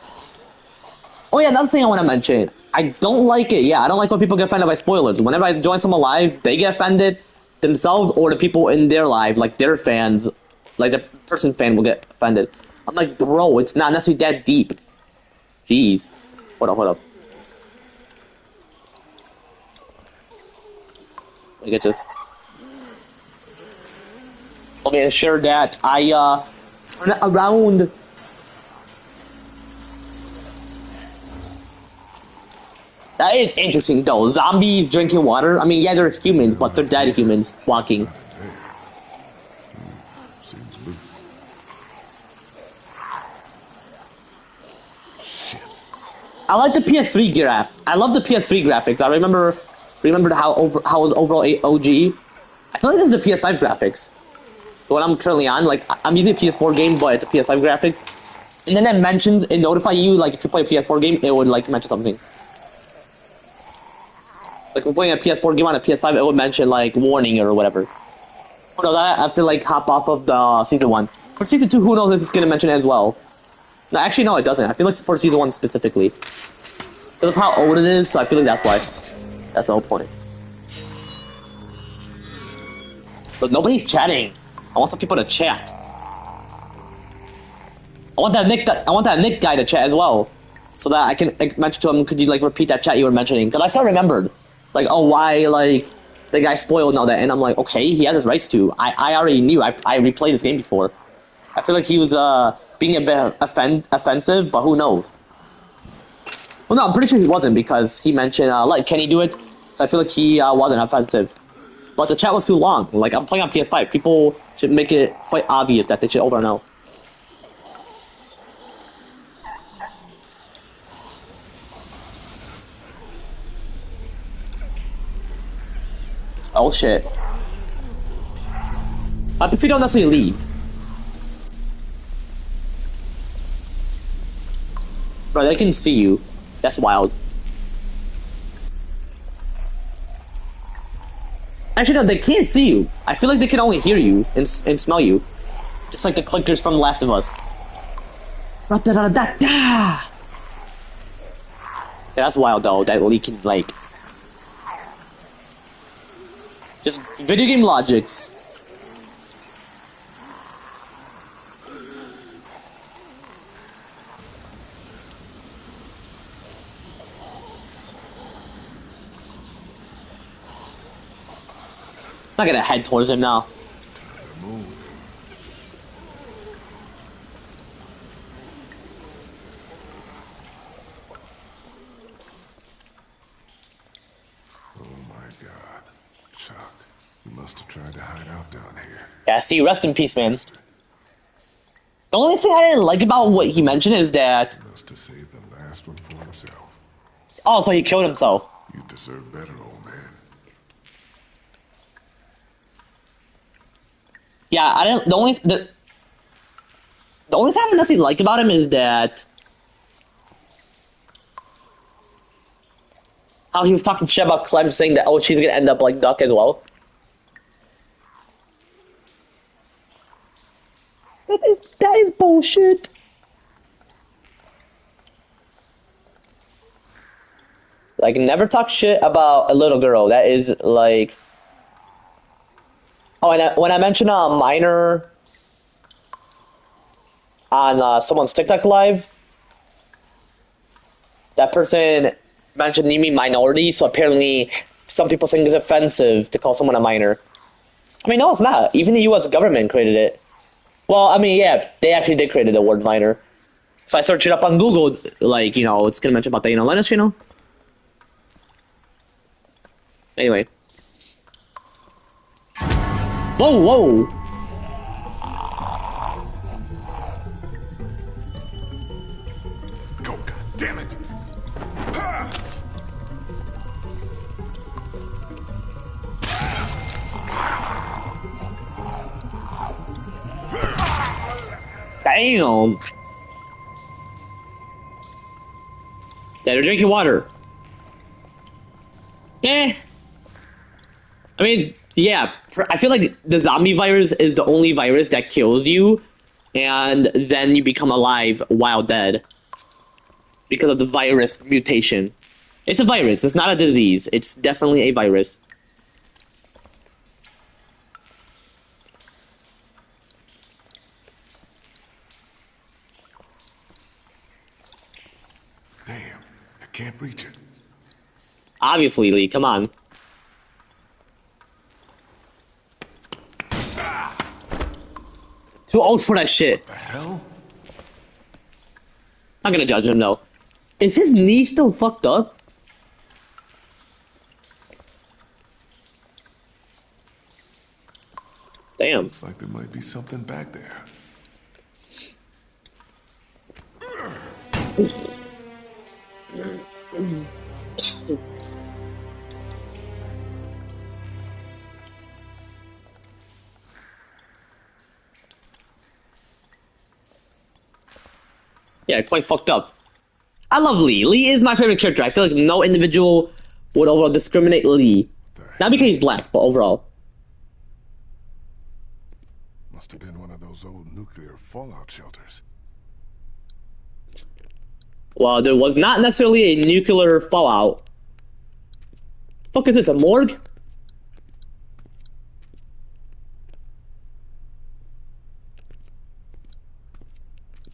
Oh yeah, another thing I want to mention. I don't like it. Yeah, I don't like when people get offended by spoilers. Whenever I join someone live, they get offended themselves or the people in their live, like their fans, like the person fan will get offended. I'm like, bro, it's not necessarily that deep. Jeez. Hold up. Let me get this. Let me ensure that I turn it around. That is interesting though. Zombies drinking water. I mean, yeah, they're humans, but they're dead humans walking. Seems loose. Shit. I like the PS3 graph. I love the PS3 graphics. I remember how it was overall OG. I feel like this is the PS5 graphics. The one I'm currently on. Like I'm using a PS4 game, but it's a PS5 graphics. And then it notify you like if you play a PS4 game, it would like mention something. Like when playing a PS4 game on a PS5, it would mention like warning or whatever. Oh no, I have to like hop off of the season 1. For season 2, who knows if it's gonna mention it as well. No, actually no, it doesn't. I feel like for season 1 specifically. Because of how old it is, so I feel like that's why. That's the whole point. But nobody's chatting. I want some people to chat. I want that Nick guy to chat as well. So that I can like, mention to him, could you like repeat that chat you were mentioning? Because I still remembered. Like, oh, why, like, the guy spoiled and all that. And I'm like, okay, he has his rights to. I already knew. I replayed this game before. I feel like he was being a bit offensive, but who knows? Well, no, I'm pretty sure he wasn't because he mentioned, like, can he do it? So I feel like he wasn't offensive. But the chat was too long. Like, I'm playing on PS5. People should make it quite obvious that they should over know. Oh shit. If you don't necessarily leave. Bro, they can see you. That's wild. Actually, no, they can't see you. I feel like they can only hear you and smell you. Just like the clickers from Last of Us. Da-da-da-da-da! Yeah, that's wild though, that Lee can like... Just video game logics. I'm not gonna head towards him now. Must have tried to hide out down here. Yeah, see, rest in peace, man. The only thing I didn't like about what he mentioned is that... Must have saved the last one for himself. Oh, so he killed himself. You deserve better, old man. Yeah, I didn't... The only thing I didn't like about him is that... how he was talking shit about Clem, saying that, oh, she's gonna end up like Duck as well. That is bullshit. Like, never talk shit about a little girl. That is like. Oh, and when I mentioned a minor on someone's TikTok live, that person mentioned you mean minority, so apparently some people think it's offensive to call someone a minor. I mean, no, it's not. Even the U.S. government created it. Well, I mean, yeah, they actually did create the word minor. If I search it up on Google, like, you know, it's gonna mention about the Linus, you know? Anyway. Whoa, whoa! Go, damn it! Damn! Yeah, they're drinking water. Eh. I mean, yeah, I feel like the zombie virus is the only virus that kills you, and then you become alive while dead. Because of the virus mutation. It's a virus, it's not a disease. It's definitely a virus. Damn, I can't reach it. Obviously, Lee, come on. Too old for that shit. The hell? Not gonna judge him, though. Is his knee still fucked up? Damn. Looks like there might be something back there. Yeah, quite fucked up. I love Lee. Lee is my favorite character. I feel like no individual would overall discriminate Lee. Not because he's black, but overall. Must have been one of those old nuclear fallout shelters. Well, there was not necessarily a nuclear fallout. Fuck is this, a morgue?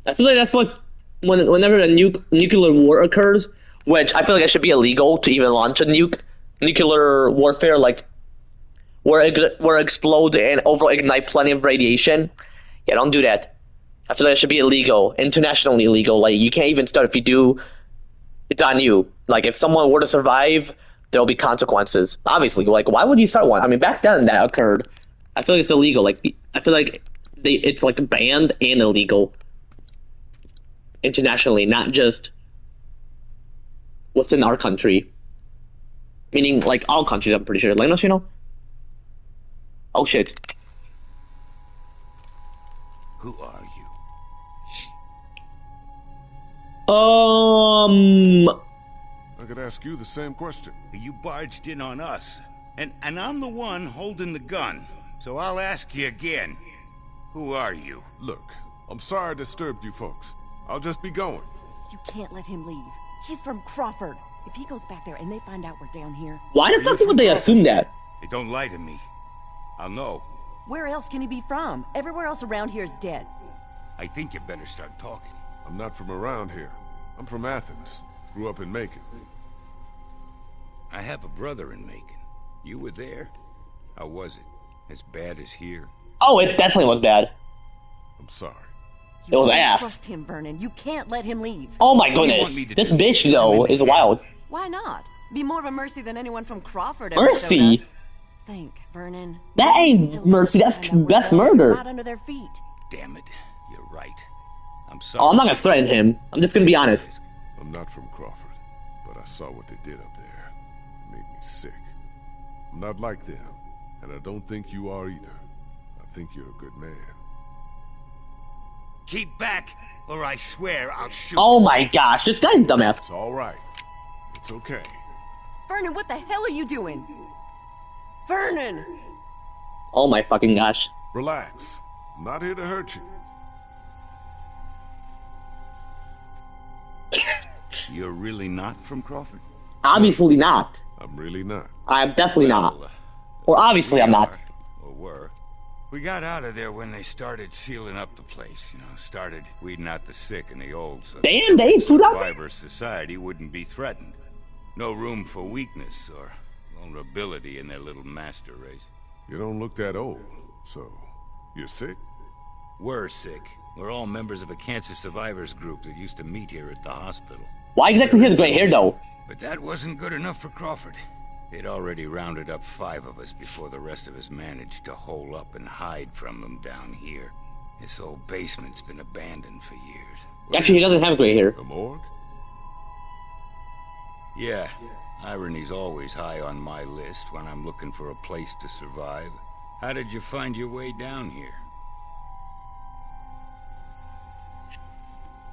I feel like that's what whenever a nuclear war occurs, which I feel like it should be illegal to even launch a nuclear warfare, like where it explodes and overall ignite plenty of radiation. Yeah, don't do that. I feel like it should be illegal, internationally illegal. Like, you can't even start. If you do, it's on you. Like, if someone were to survive, there'll be consequences. Obviously, like, why would you start one? I mean, back then that occurred. I feel like it's illegal. Like, I feel like it's like banned and illegal internationally, not just within our country. Meaning, like, all countries, I'm pretty sure. Lenos, you know? Oh, shit. Who are you? I could ask you the same question. You barged in on us, and I'm the one holding the gun. So I'll ask you again. Who are you? Look, I'm sorry I disturbed you folks. I'll just be going. You can't let him leave. He's from Crawford. If he goes back there and they find out we're down here... Why the fuck would they assume that? Hey, don't lie to me. I'll know. Where else can he be from? Everywhere else around here is dead. I think you better start talking. I'm not from around here. I'm from Athens. Grew up in Macon. I have a brother in Macon. You were there? How was it? As bad as here? Oh, it definitely was bad. I'm sorry. It was can't ass. Trust him, Vernon. You can't let him leave. Oh my What do you goodness. want me to This do? bitch, though, is wild. Why not? Be more of a mercy than anyone from Crawford ever Mercy? showed us. Think, Vernon. That ain't mercy, that's murder. Right under their feet. Damn it. You're right. I'm sorry. Oh, I'm not gonna threaten him. I'm just gonna be honest. I'm not from Crawford, but I saw what they did up there. It made me sick. I'm not like them, and I don't think you are either. I think you're a good man. Keep back, or I swear I'll shoot. Oh my gosh, this guy's a dumbass. It's all right. It's okay. Vernon, what the hell are you doing? Vernon! Oh my fucking gosh. Relax. I'm not here to hurt you. You're really not from Crawford? Obviously not. I'm really not. I'm definitely not. Well, Or obviously we I'm not. are, or were. We got out of there when they started sealing up the place, started weeding out the sick and the old, so Damn, they ate food out there? survivor society wouldn't be threatened. No room for weakness or vulnerability in their little master race. You don't look that old, so you're sick? We're sick. We're all members of a cancer survivors group that used to meet here at the hospital. Why exactly he has gray hair though? But that wasn't good enough for Crawford. They'd already rounded up 5 of us before the rest of us managed to hole up and hide from them down here. This old basement's been abandoned for years. Actually, he doesn't have gray hair. The morgue? Yeah, irony's always high on my list when I'm looking for a place to survive. How did you find your way down here?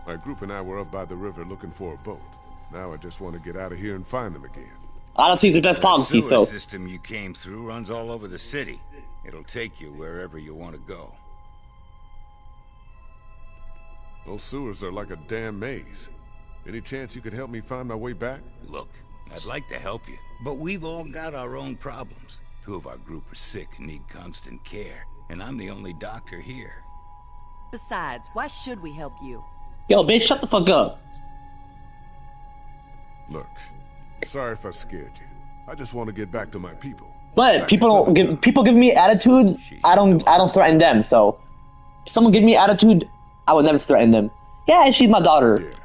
My group and I were up by the river looking for a boat. Now I just want to get out of here and find them again. Honestly, it's the best policy, The sewer so. system you came through runs all over the city. It'll take you wherever you want to go. Those sewers are like a damn maze. Any chance you could help me find my way back? Look, I'd like to help you, but we've all got our own problems. 2 of our group are sick and need constant care, and I'm the only doctor here. Besides, why should we help you? Yo, bitch, shut the fuck up. Look, sorry if I scared you. I just want to get back to my people. But people give me attitude. I don't threaten them. So, if someone give me attitude, I would never threaten them. Yeah, she's my daughter. Yeah,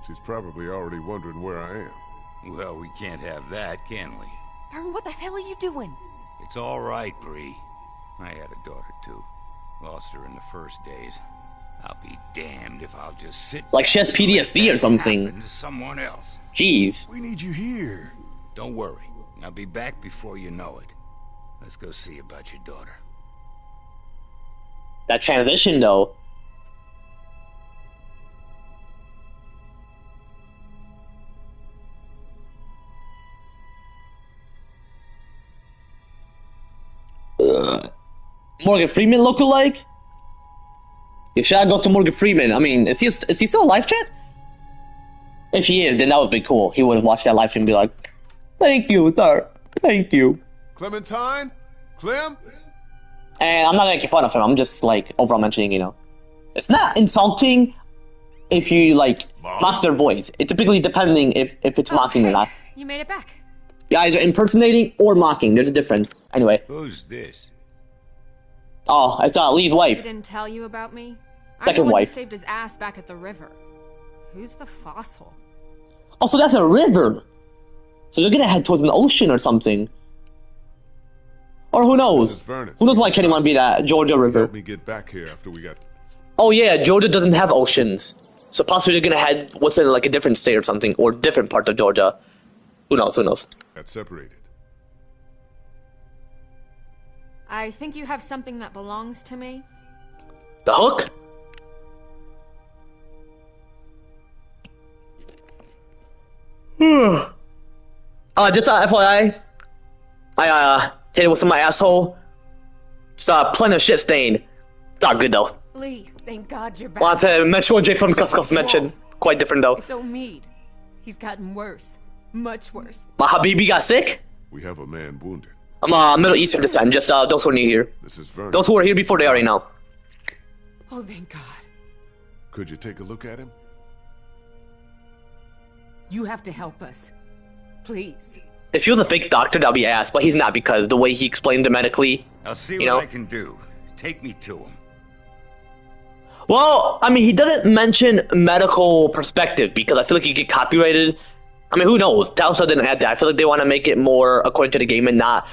she's probably already wondering where I am. Well, we can't have that, can we? Vern, what the hell are you doing? It's all right, Bree. I had a daughter, too. Lost her in the first days. I'll be damned if I'll just sit Like she has back and let PTSD or that something. happen to someone else. Jeez. We need you here. Don't worry. I'll be back before you know it. Let's go see about your daughter. That transition though. Morgan Freeman lookalike? Yeah, shout out goes to Morgan Freeman. I mean, is he still alive, chat? If he is, then that would be cool. He would have watched that live stream and be like, "Thank you, sir. Thank you." Clementine? Clem? And I'm not making fun of him. I'm just like overall mentioning, it's not insulting if you like mock their voice. It typically depending if it's mocking or not. You made it back. You guys are impersonating or mocking. There's a difference. Anyway. Who's this? Oh, it's Lee's He wife. didn't tell you about me? I'm Second the one wife. who saved his ass back at the river. Who's the fossil? Oh, so that's a river. So they're gonna head towards an ocean or something. Or who knows? This is Vernon. Who knows why Kenny want to be that Georgia River? Help me get back here after we got... Oh yeah, Georgia doesn't have oceans. So possibly they're gonna head within like a different state or something, or different part of Georgia. Who knows, who knows? got separated. I think you have something that belongs to me. The hook? Just FYI, I hit it with my asshole. Just plenty of shit stain. It's all good though. Lee, thank God you're back. Want to mention what Jay from Cuscus mentioned. Quite different though. It's Omid. He's gotten worse. Much worse. My Habibi got sick. We have a man wounded. I'm Middle Eastern descent. Just those who are new here. This is Vernon. Those who were here before they already know. Oh, thank God. Could you take a look at him? You have to help us. Please. If he was a fake doctor, that'd be ass, but he's not because the way he explained it medically. I'll see You what know? I can do. Take me to him. Well, I mean, he doesn't mention medical perspective because I feel like you get copyrighted. I mean, who knows? Telltale didn't have that. I feel like they want to make it more according to the game and not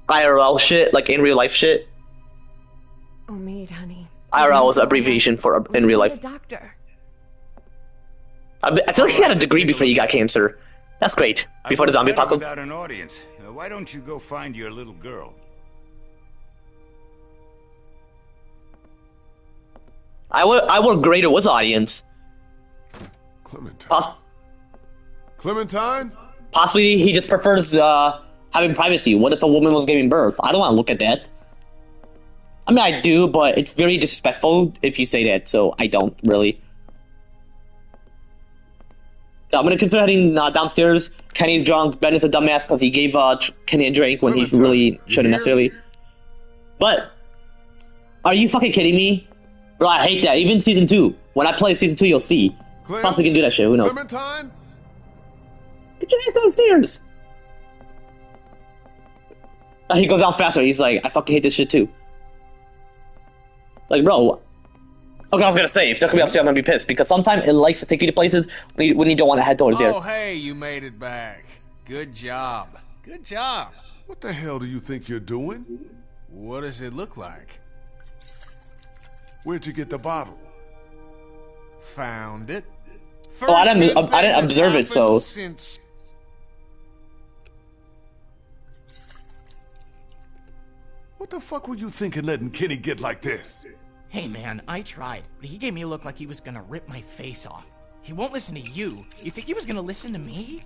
IRL shit, like in real life shit. Omid, honey. IRL is an abbreviation for in real life. Doctor. I feel like he got a degree before he got cancer. That's great. Before the zombie apocalypse. Without an audience. Why don't you go find your little girl? I work greater with audience. Clementine. Poss- Clementine? Possibly he just prefers having privacy. What if a woman was giving birth? I don't want to look at that. I mean, I do, but it's very disrespectful if you say that, so I don't really. I'm gonna consider heading downstairs. Kenny's drunk. Ben is a dumbass because he gave Kenny a drink when he really shouldn't necessarily. But are you fucking kidding me? Bro, I hate that. Even season 2. When I play season 2, you'll see. It's possible you can do that shit. Who knows? Clementine? Get your ass downstairs. He goes down faster. He's like, I fucking hate this shit too. Like, bro. Okay, I was gonna say, if you're gonna be upstairs, I'm gonna be pissed because sometimes it likes to take you to places when you don't want to head towards there. Oh, hey, you made it back. Good job. Good job. What the hell do you think you're doing? What does it look like? Where'd you get the bottle? Found it. Oh, I didn't observe it, so. Since... What the fuck were you thinking letting Kenny get like this? Hey man, I tried, but he gave me a look like he was gonna rip my face off. He won't listen to you. You think he was gonna listen to me?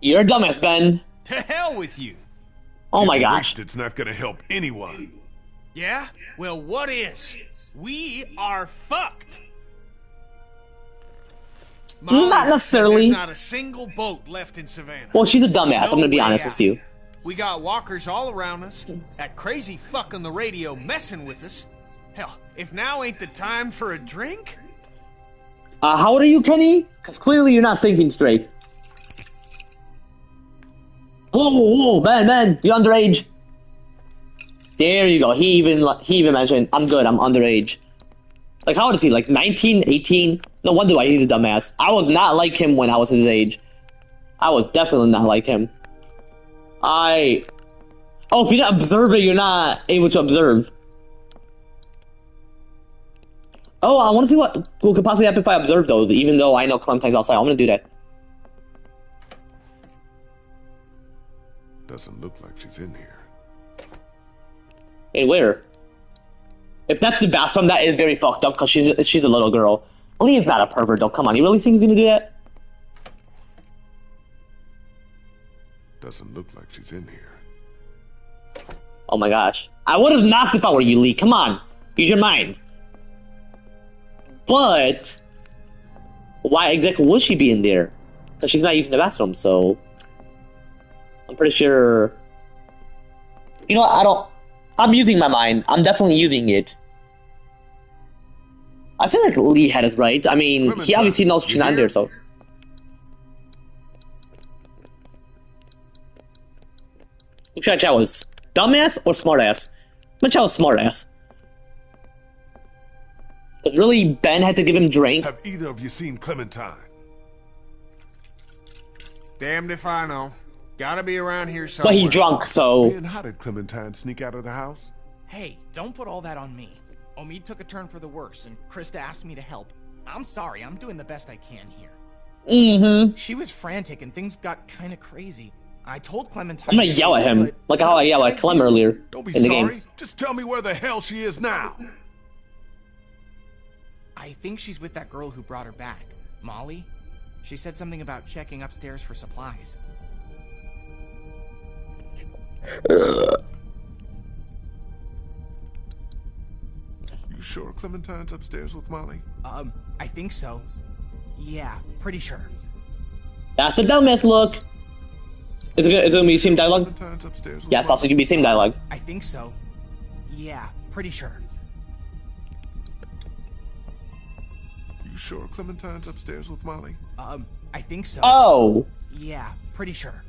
You're a dumbass, Ben. To hell with you. Oh my gosh. It's not gonna help anyone. Yeah? Well, what is? We are fucked. Molly, Not necessarily. There's not a single boat left in Savannah. Well, she's a dumbass. I'm gonna be honest with you. We got walkers all around us. That crazy fuck on the radio messing with us. Hell, if now ain't the time for a drink? How old are you, Kenny? Because clearly you're not thinking straight. Whoa, Ben, you're underage. There you go. He even mentioned, I'm good, I'm underage. Like, how old is he? Like 19, 18? No wonder why he's a dumbass. I was not like him when I was his age. I was definitely not like him. Oh, if you're not observing, you're not able to observe. Oh, I want to see what could possibly happen if I observe those, even though I know Clementine's outside. I'm gonna do that. Doesn't look like she's in here. Hey, where? If that's the bathroom, that is very fucked up because she's a little girl. Lee's not a pervert though. Come on, you really think he's gonna do that? Doesn't look like she's in here. Oh my gosh. I would have knocked if I were you, Lee. Come on. Use your mind. But why exactly would she be in there? Because she's not using the bathroom, so I'm pretty sure. You know what? I'm using my mind. I'm definitely using it. I feel like Lee had us right. I mean, he obviously knows she's not in there, so. Who should I chat was? Dumbass or smartass? I'm gonna chat was smartass. But really, Ben had to give him drink. Have either of you seen Clementine? Damned if I know. Gotta be around here somewhere. But he's drunk, so. Ben, how did Clementine sneak out of the house? Hey, don't put all that on me. Omid took a turn for the worse, and Krista asked me to help. I'm sorry, I'm doing the best I can here. Mm-hmm. She was frantic, and things got kind of crazy. I told Clementine... I'm gonna yell at him, like how I yelled at Clem earlier Don't be in the sorry. games. Just tell me where the hell she is now. I think she's with that girl who brought her back. Molly? She said something about checking upstairs for supplies. You sure Clementine's upstairs with Molly? I think so. Yeah, pretty sure. That's a dumbass look. Is it gonna be the same dialogue? Clementine's upstairs with Yeah, it's possibly gonna be the same dialogue. I think so. Yeah, pretty sure. You sure Clementine's upstairs with Molly? I think so. Oh. Yeah, pretty sure.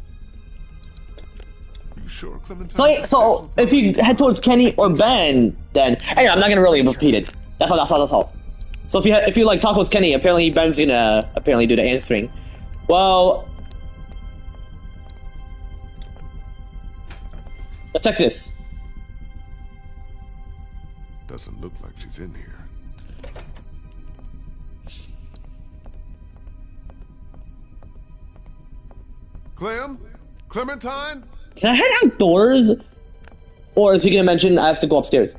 You sure Clementine's So if you head towards Kenny or Ben, then anyway, I'm not gonna really repeat it. That's all. So if you like talk with Kenny, apparently Ben's gonna do the answering. Well, let's check this. Doesn't look like she's in here. Clementine? Can I head outdoors? Or is he gonna mention I have to go upstairs?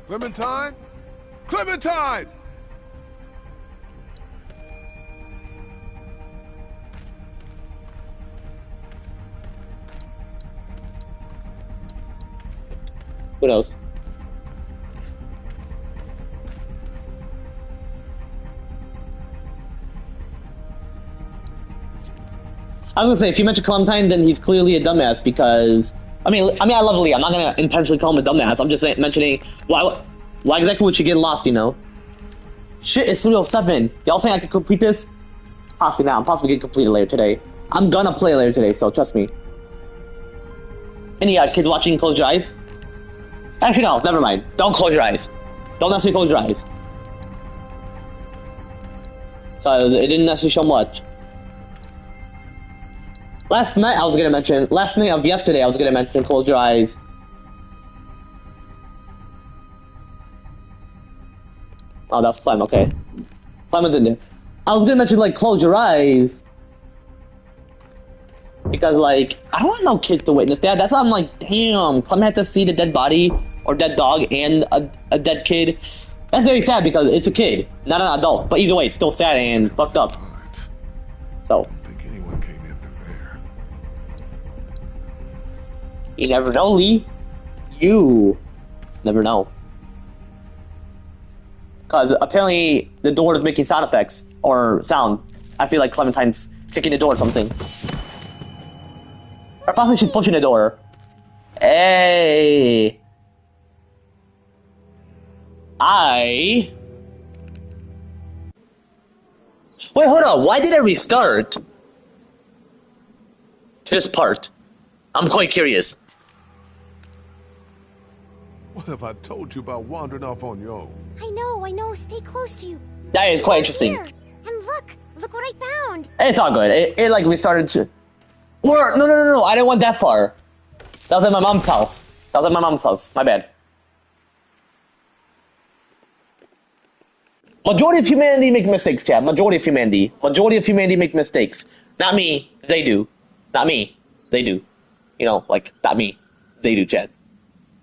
Clementine? Clementine! Who knows? I was gonna say, if you mention Clementine, then he's clearly a dumbass because I mean, I love Lee. I'm not gonna intentionally call him a dumbass. I'm just mentioning why exactly would she get lost? You know? Shit, it's 3:07. Y'all saying I can complete this? Possibly not. I'm possibly gonna complete it later today. I'm gonna play later today, so trust me. Any kids watching, close your eyes. Actually, no, never mind. Don't close your eyes. Don't necessarily close your eyes. Because it didn't necessarily show much. Last night of yesterday, I was gonna mention close your eyes. Oh, that's Clem, okay. Clem's in there. I was gonna mention, like, close your eyes. Because, like, I don't want no kids to witness that. That's why I'm like, damn, Clem had to see the dead body, or dead dog, and a dead kid. That's very sad because it's a kid, not an adult. But either way, it's still sad and fucked up. So. I don't think anyone came in through there. You never know, Lee. You never know. Because apparently the door is making sound effects, or sound. I feel like Clementine's kicking the door or something. Or possibly she's pushing the door. Hey. Wait, hold on. Why did I restart? To this part. I'm quite curious. What have I told you about wandering off on your own? I know. Stay close to you. That is quite interesting. Here. And look what I found. It's all good. It like restarted to... Or, no. I didn't want that far. That was at my mom's house. My bad. Majority of humanity make mistakes, chat. Majority of humanity make mistakes. Not me. They do. Not me. They do. You know, like, not me. They do, chat.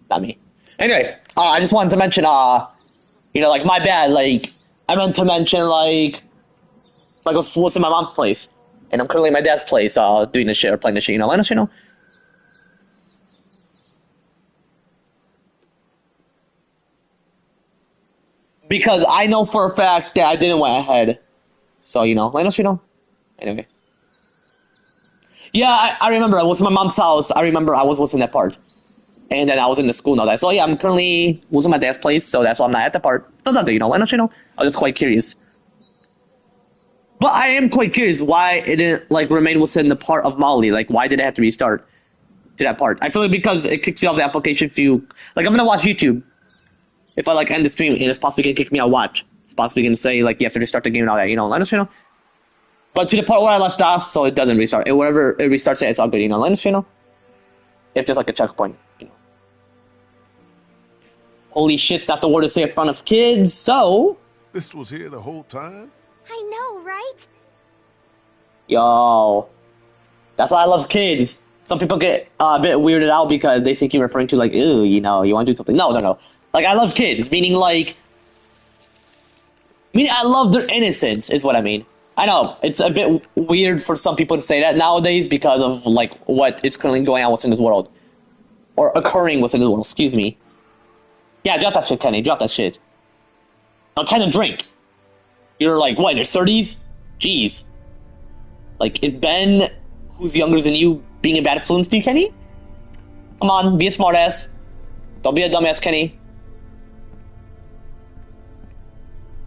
Not me. Anyway, I just wanted to mention, you know, like, my bad, like, I meant to mention, like what's in my mom's place. And I'm currently at my dad's place, doing this shit or playing this shit, you know, let us, you know. Because I know for a fact that I didn't went ahead. So, you know, let us, you know. Anyway. Yeah, I remember, I was in my mom's house, I remember I was in that part. And then I was in the school and all that. So yeah, I'm currently was in my dad's place, so that's why I'm not at the part. That's not good, you know, let us, you know. I was just quite curious. But I am quite curious why it didn't, like, remain within the part of Molly. Like, why did it have to restart to that part? I feel like because it kicks you off the application if you... Like, I'm gonna watch YouTube. If I, like, end the stream, and it's possibly gonna kick me out watch. It's possibly gonna say, like, you have to restart the game and all that, you know, let us, you know. But to the part where I left off, so it doesn't restart. Wherever it restarts it, it's all good, you know, let us, you know. If there's, like, a checkpoint, you know. Holy shit's not the word to say in front of kids, so... This was here the whole time? I know, right? Yo. That's why I love kids. Some people get a bit weirded out because they think you're referring to, like, ew, you know, you want to do something. No. Like, I love kids, meaning, like... I love their innocence, is what I mean. I know, it's a bit weird for some people to say that nowadays because of, like, what is currently going on within this world. Or occurring within this world, excuse me. Yeah, drop that shit, Kenny, drop that shit. I'm trying to drink. You're like, what, in your 30s? Jeez. Like, is Ben, who's younger than you, being a bad influence to you, Kenny? Come on, be a smartass. Don't be a dumbass, Kenny.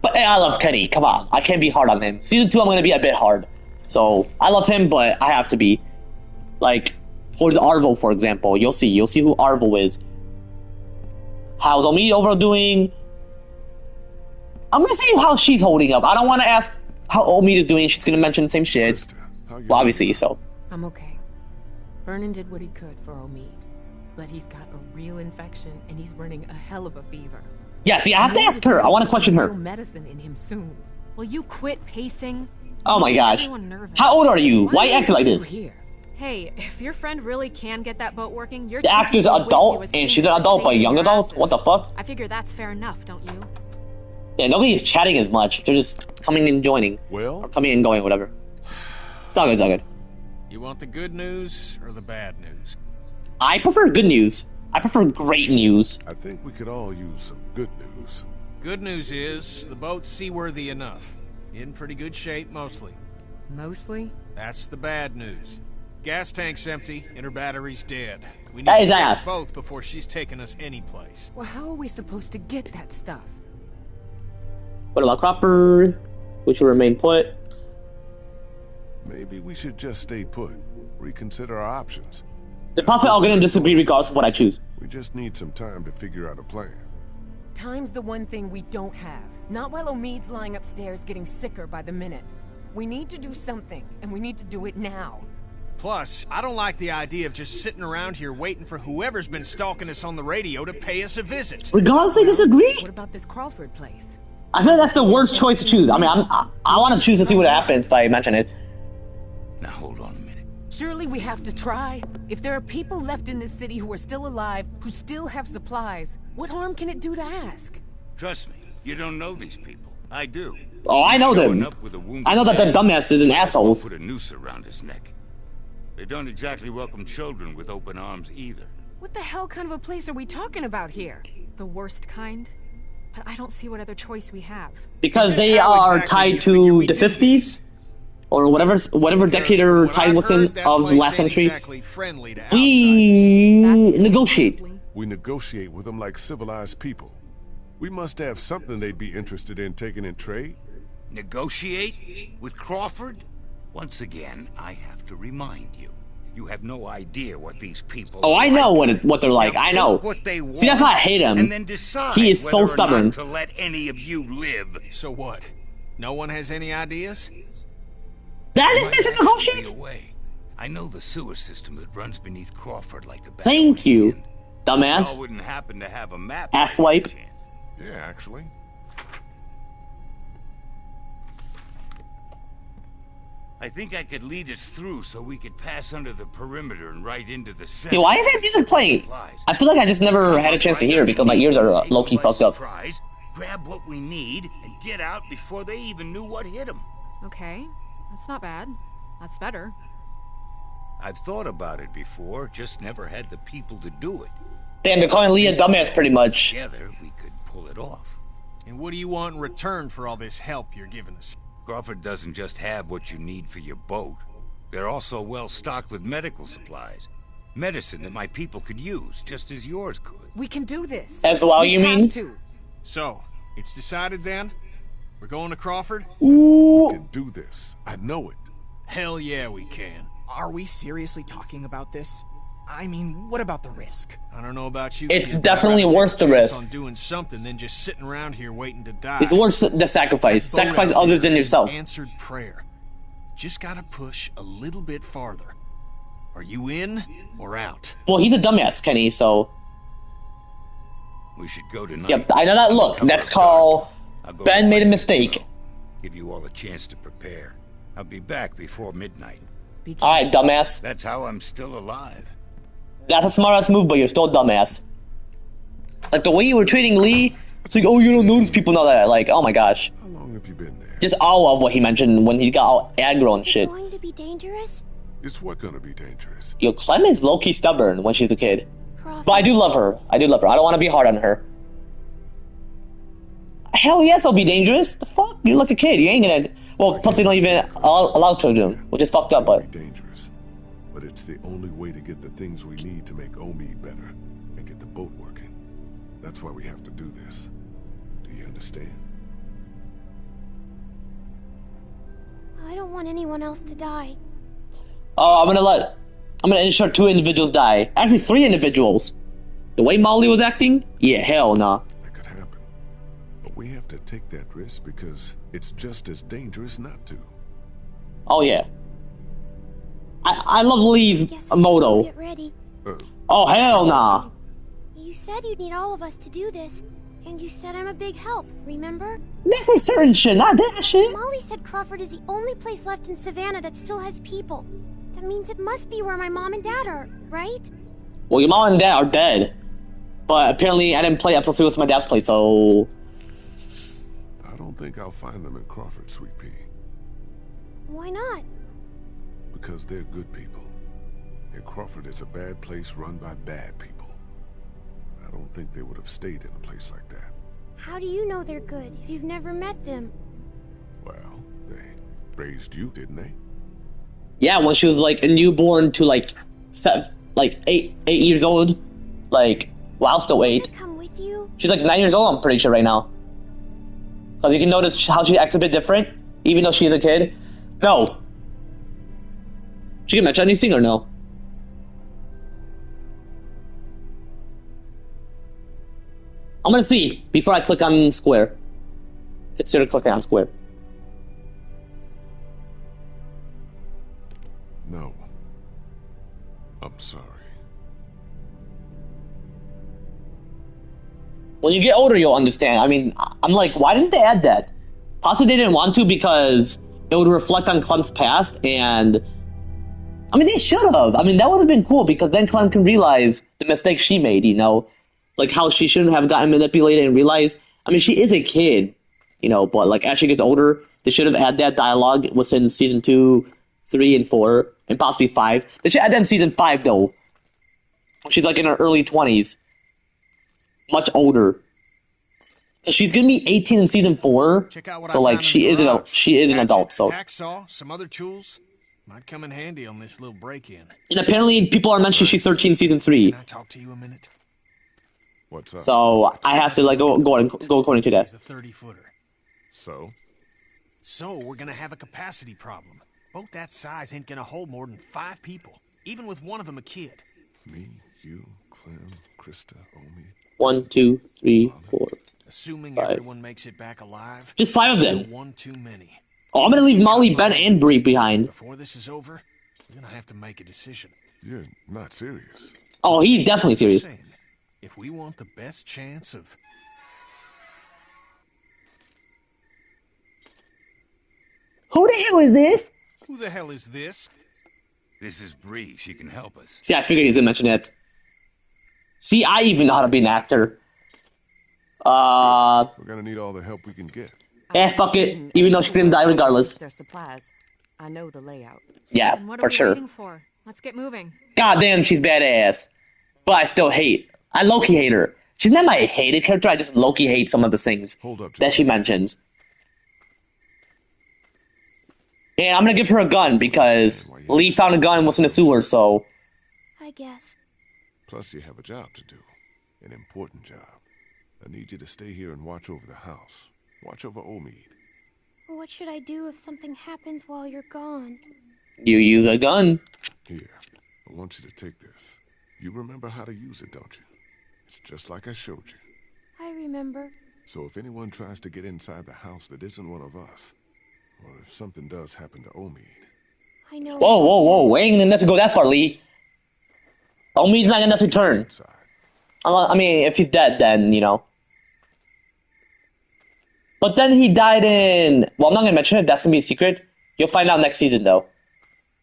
But hey, I love Kenny, come on. I can't be hard on him. Season 2, I'm gonna be a bit hard. So, I love him, but I have to be. Like, towards Arvo, for example. You'll see who Arvo is. How's Omid overall doing? I'm gonna say how she's holding up. I don't want to ask how Omid is doing. She's gonna mention the same shit. Well, obviously, so. I'm okay. Vernon did what he could for Omid, but he's got a real infection and he's running a hell of a fever. Yeah, see, I have to ask her. I want to question her. Medicine in him soon. Will you quit pacing? Oh my gosh. How old are you? Why are you acting like this? Hey, if your friend really can get that boat working, you're the actor's adult and she's an adult, but a young adult? What the fuck? I figure that's fair enough, don't you? Yeah, nobody is chatting as much. They're just coming and joining. Well? Or coming and going, whatever. It's all good. You want the good news or the bad news? I prefer good news. I prefer great news. I think we could all use some good news. Good news is, the boat's seaworthy enough. In pretty good shape, mostly. Mostly? That's the bad news. Gas tank's empty, and her battery's dead. We need That to is fix ass. both before she's taking us anyplace. Well, how are we supposed to get that stuff? What about Crawford? Which will remain put? Maybe we should just stay put. Reconsider our options. They're possibly all gonna disagree regardless of what I choose. We just need some time to figure out a plan. Time's the one thing we don't have. Not while Omid's lying upstairs getting sicker by the minute. We need to do something, and we need to do it now. Plus, I don't like the idea of just sitting around here waiting for whoever's been stalking us on the radio to pay us a visit. Regardless, they disagree. What about this Crawford place? I feel like that's the worst choice to choose. I mean, I want to choose to see what happens if I mention it. Now hold on a minute. Surely we have to try. If there are people left in this city who are still alive, who still have supplies, what harm can it do to ask? Trust me, you don't know these people. I do. Oh, I know Showing them. up with a wounded I know that they're man, dumbasses and assholes. Put a noose around his neck. They don't exactly welcome children with open arms either. What the hell kind of a place are we talking about here? The worst kind? But I don't see what other choice we have. Because Just they how are exactly tied do you figure to we the do 50s this? or whatever decade they're What tied I've within heard, that of the place last ain't century. exactly friendly to outsiders. We negotiate. We negotiate with them like civilized people. We must have something they'd be interested in taking in trade. Negotiate? With Crawford? Once again, I have to remind you. You have no idea what these people Oh, are I know like. what they're like. Now I know. take what they want, See, that's why I hate him. and then decide He is so whether or stubborn. not to let any of you live. So what? No one has any ideas? That is Might not a actually negotiate. be a way. I know the sewer system that runs beneath Crawford like the back Thank of my you, hand. dumbass. Y'all wouldn't happen to have a map. Ass by any wipe. chance. Yeah, actually. I think I could lead us through so we could pass under the perimeter and right into the center. Yo, why is that music playing? I feel like I just never had a chance to hear it because my ears are low-key fucked up. Surprise, grab what we need, and get out before they even knew what hit them. Okay, that's not bad. That's better. I've thought about it before, just never had the people to do it. Damn, they're calling Lee a dumbass pretty much. Together, we could pull it off. And what do you want in return for all this help you're giving us? Crawford doesn't just have what you need for your boat. They're also well stocked with medical supplies. Medicine that my people could use, just as yours could. We can do this. As well, We you have mean? to. So, it's decided then? We're going to Crawford? Ooh. We can do this. I know it. Hell yeah, we can. Are we seriously talking about this? I mean, what about the risk? I don't know about you. It's kid, but I'd definitely rather take worth a the chance risk. on doing something than just sitting around here waiting to die. It's worth the sacrifice. That boat Sacrifice out others there than is an yourself. Answered prayer. Just gotta push a little bit farther. Are you in or out? Well, he's a dumbass, Kenny, so... We should go tonight. Yep, I know that look. Cover That's of called... dark. I'll go Ben to made a my mistake. window. Give you all a chance to prepare. I'll be back before midnight. Alright, dumbass. That's how I'm still alive. That's a smart-ass move, but you're still a dumbass. Like, the way you were treating Lee, it's like, oh, you don't notice people know that. Like, oh my gosh. How long have you been there? Just all of what he mentioned when he got all aggro and Is it shit. going to be dangerous? It's what gonna be dangerous? Yo, Clem is low-key stubborn when she's a kid. Crawford. But I do love her. I do love her. I don't want to be hard on her. Hell yes, I'll be dangerous. The fuck? You're like a kid. You ain't gonna... Well, plus they don't even allow children, which is fucked up, but... Be dangerous. But it's the only way to get the things we need to make Omid better and get the boat working. That's why we have to do this. Do you understand? I don't want anyone else to die. Oh, I'm gonna ensure 2 individuals die. Actually, 3 individuals. The way Molly was acting? Yeah, hell nah. That could happen. But we have to take that risk because it's just as dangerous not to. Oh, yeah. I love Lee's Guess I should go motto. get ready. Oh, hell nah. You said you'd need all of us to do this, and you said I'm a big help, remember? That's for certain shit, not that shit. Molly said Crawford is the only place left in Savannah that still has people. That means it must be where my mom and dad are, right? Well, your mom and dad are dead. But apparently I didn't play episode 3 with my dad's play, so... I don't think I'll find them in Crawford, Sweet Pea. Why not? Because they're good people. And Crawford is a bad place run by bad people. I don't think they would have stayed in a place like that. How do you know they're good if you've never met them? Well, they raised you, didn't they? Yeah, when she was like a newborn to like eight years old. Like, wow, still 8. Come with you? She's like 9 years old, I'm pretty sure, right now. Because you can notice how she acts a bit different, even though she's a kid. No. She can match anything or no? I'm gonna see before I click on square. Consider clicking on square. No. I'm sorry. When you get older, you'll understand. I mean, I'm like, why didn't they add that? Possibly they didn't want to because it would reflect on Clem's past, and I mean, they should have. I mean, that would have been cool because then Clem can realize the mistake she made, you know? Like how she shouldn't have gotten manipulated and realize. I mean, she is a kid, you know, but like as she gets older, they should have added that dialogue within season 2, 3, and 4, and possibly 5. They should add that in season 5, though. She's like in her early 20s. Much older. She's gonna be 18 in season 4, so like she is an adult. So hacksaw, some other tools might come in handy on this little break-in. And apparently people are mentioning she's 13 in season 3. Can I talk to you a minute? What's up? So I have to like go according to that. She's a 30-footer. So we're gonna have a capacity problem. Boat that size ain't gonna hold more than 5 people, even with one of them a kid. me, you, Clem, Krista, Omi. 1, 2, 3, 4. Assuming 5. everyone makes it back alive. Just 5 of them. Still one too many. Oh, I'm gonna leave Molly, Ben, and Bree behind. Before this is over, we're gonna have to make a decision. You're not serious. Oh, he's definitely serious. Saying, if we want the best chance of Who the hell is this? who the hell is this? This is Bree. She can help us. See, I figured he's gonna mention it. See, I even know how to be an actor. We're gonna need all the help we can get. Fuck it. Even though she's gonna die regardless. Their supplies. I know the layout. Yeah, And what are for we sure. waiting for? Let's get moving. God damn, she's badass. But I still hate. I low-key hate her. She's not my hated character, I just low-key hate some of the things Hold up to that she this. mentions. And I'm gonna give her a gun because Lee found a gun and was in the sewer, so... I guess. Plus, you have a job to do. An important job. I need you to stay here and watch over the house. Watch over Omid. What should I do if something happens while you're gone? You use a gun. Here, I want you to take this. You remember how to use it, don't you? It's just like I showed you. I remember. So if anyone tries to get inside the house that isn't one of us, or if something does happen to Omid, I know. Whoa, whoa, whoa, we ain't gonna necessarily go that far, Lee. Omid's not gonna necessarily turn. inside. I mean, if he's dead, then, you know. But then he died in... Well, I'm not gonna mention it, that's gonna be a secret. You'll find out next season, though.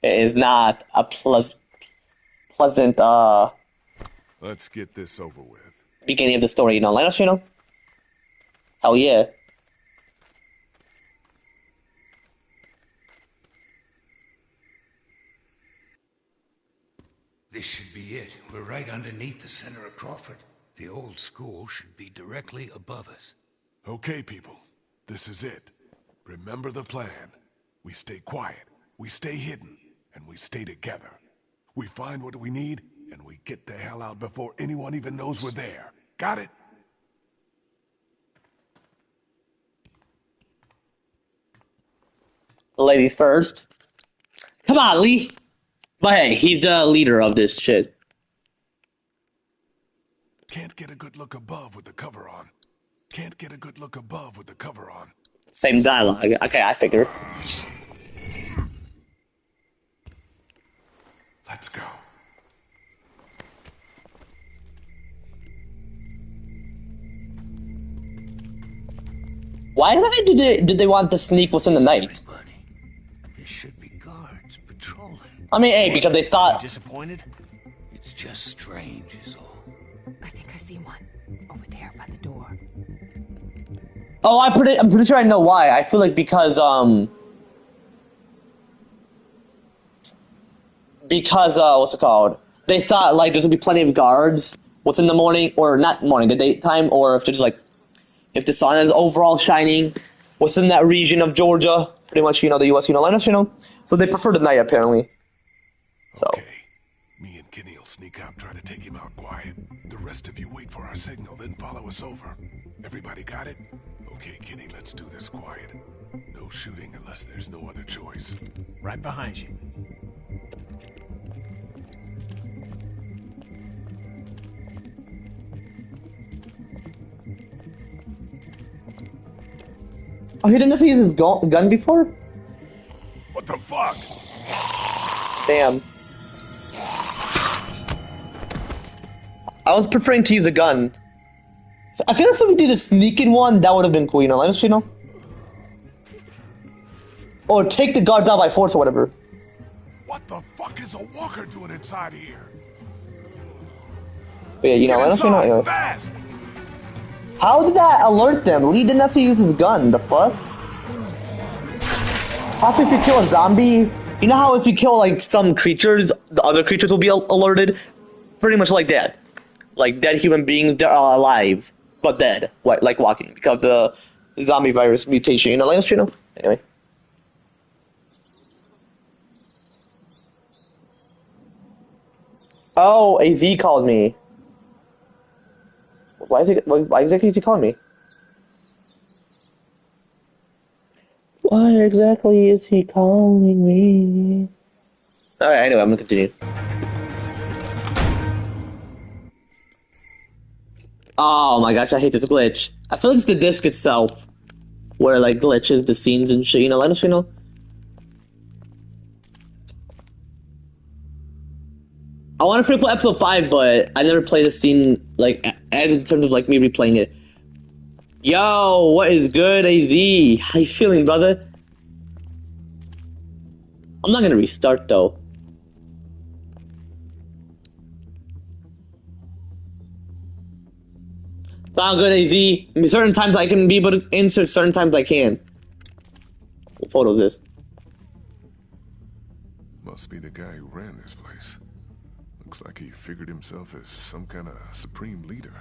It is not a pleasant, Let's get this over with. beginning of the story, you know. Let us, you know? Hell yeah. This should be it. We're right underneath the center of Crawford. The old school should be directly above us. Okay, people. This is it. Remember the plan. We stay quiet, we stay hidden, and we stay together. We find what we need, and we get the hell out before anyone even knows we're there. Got it? Ladies first. Come on, Lee. But hey, he's the leader of this shit. Can't get a good look above with the cover on. Can't get a good look above with the cover on. Same dialogue. Okay, I figure. Let's go. Why exactly did they want to sneak within the night? Everybody. There should be guards patrolling. I mean, hey, because they thought... Disappointed? It's just strange is all. I think I see one. Over there by the door. Oh, I'm pretty sure I know why. I feel like because what's it called? They thought like there's gonna be plenty of guards what's in the morning, or not morning, the daytime, or if there's like, if the sun is overall shining within that region of Georgia, pretty much, you know, the U.S., you know, let us, you know. So they prefer the night, apparently. So. Okay. Me and Kenny will sneak out, try to take him out quiet. The rest of you wait for our signal, then follow us over. Everybody got it? Okay, Kenny, let's do this quiet. No shooting unless there's no other choice. Right behind you. Oh, he didn't use his gun before? What the fuck? Damn. I was preferring to use a gun. I feel like if we did a sneaking one, that would have been cool, you know, let us, you know? Or take the guards out by force or whatever. What the fuck is a walker doing inside here? But yeah, you know, let us, you know, anyway. Fast! How did that alert them? Lee didn't actually use his gun, the fuck? Also, if you kill a zombie, you know how if you kill, like, some creatures, the other creatures will be alerted? Pretty much like that. Like, dead human beings, they're alive, but dead, like walking, because of the zombie virus mutation, you know, let us, you know? Anyway. Oh, AZ called me. Why exactly is he calling me? Why exactly is he calling me? Alright, anyway, I'm gonna continue. Oh my gosh, I hate this glitch. I feel like it's the disc itself where like glitches the scenes and shit, you know, let us, you know? I want to free play episode 5, but I never played a scene, like, as in terms of, like, me replaying it. Yo, what is good, AZ? How you feeling, brother? I'm not gonna restart, though. Sound good, AZ? I mean, certain times I can be able to insert, certain times I can. What photo is this? Must be the guy who ran this place. Looks like he figured himself as some kind of supreme leader.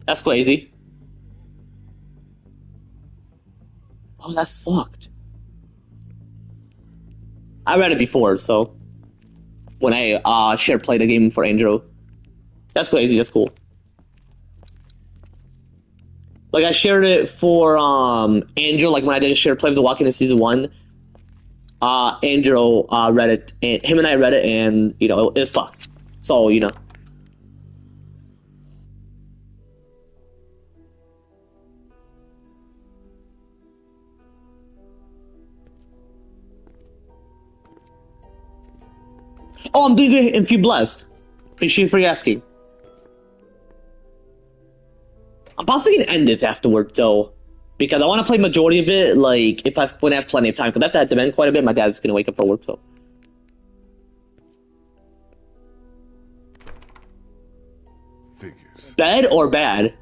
That's crazy. Oh, that's fucked. I read it before, so when I shared play the game for Andrew. That's crazy, that's cool. Like I shared it for Andrew, like when I did a shared play of The Walking Dead Season 1. Andrew read it, and him and I read it, and you know it's fucked. So you know. Oh, I'm doing great and feel blessed. Appreciate you for asking. I'm possibly gonna end this afterward though, because I want to play majority of it. Like when I have plenty of time, because I have to demand quite a bit. My dad's gonna wake up for work, so. Figures. Bed or bad?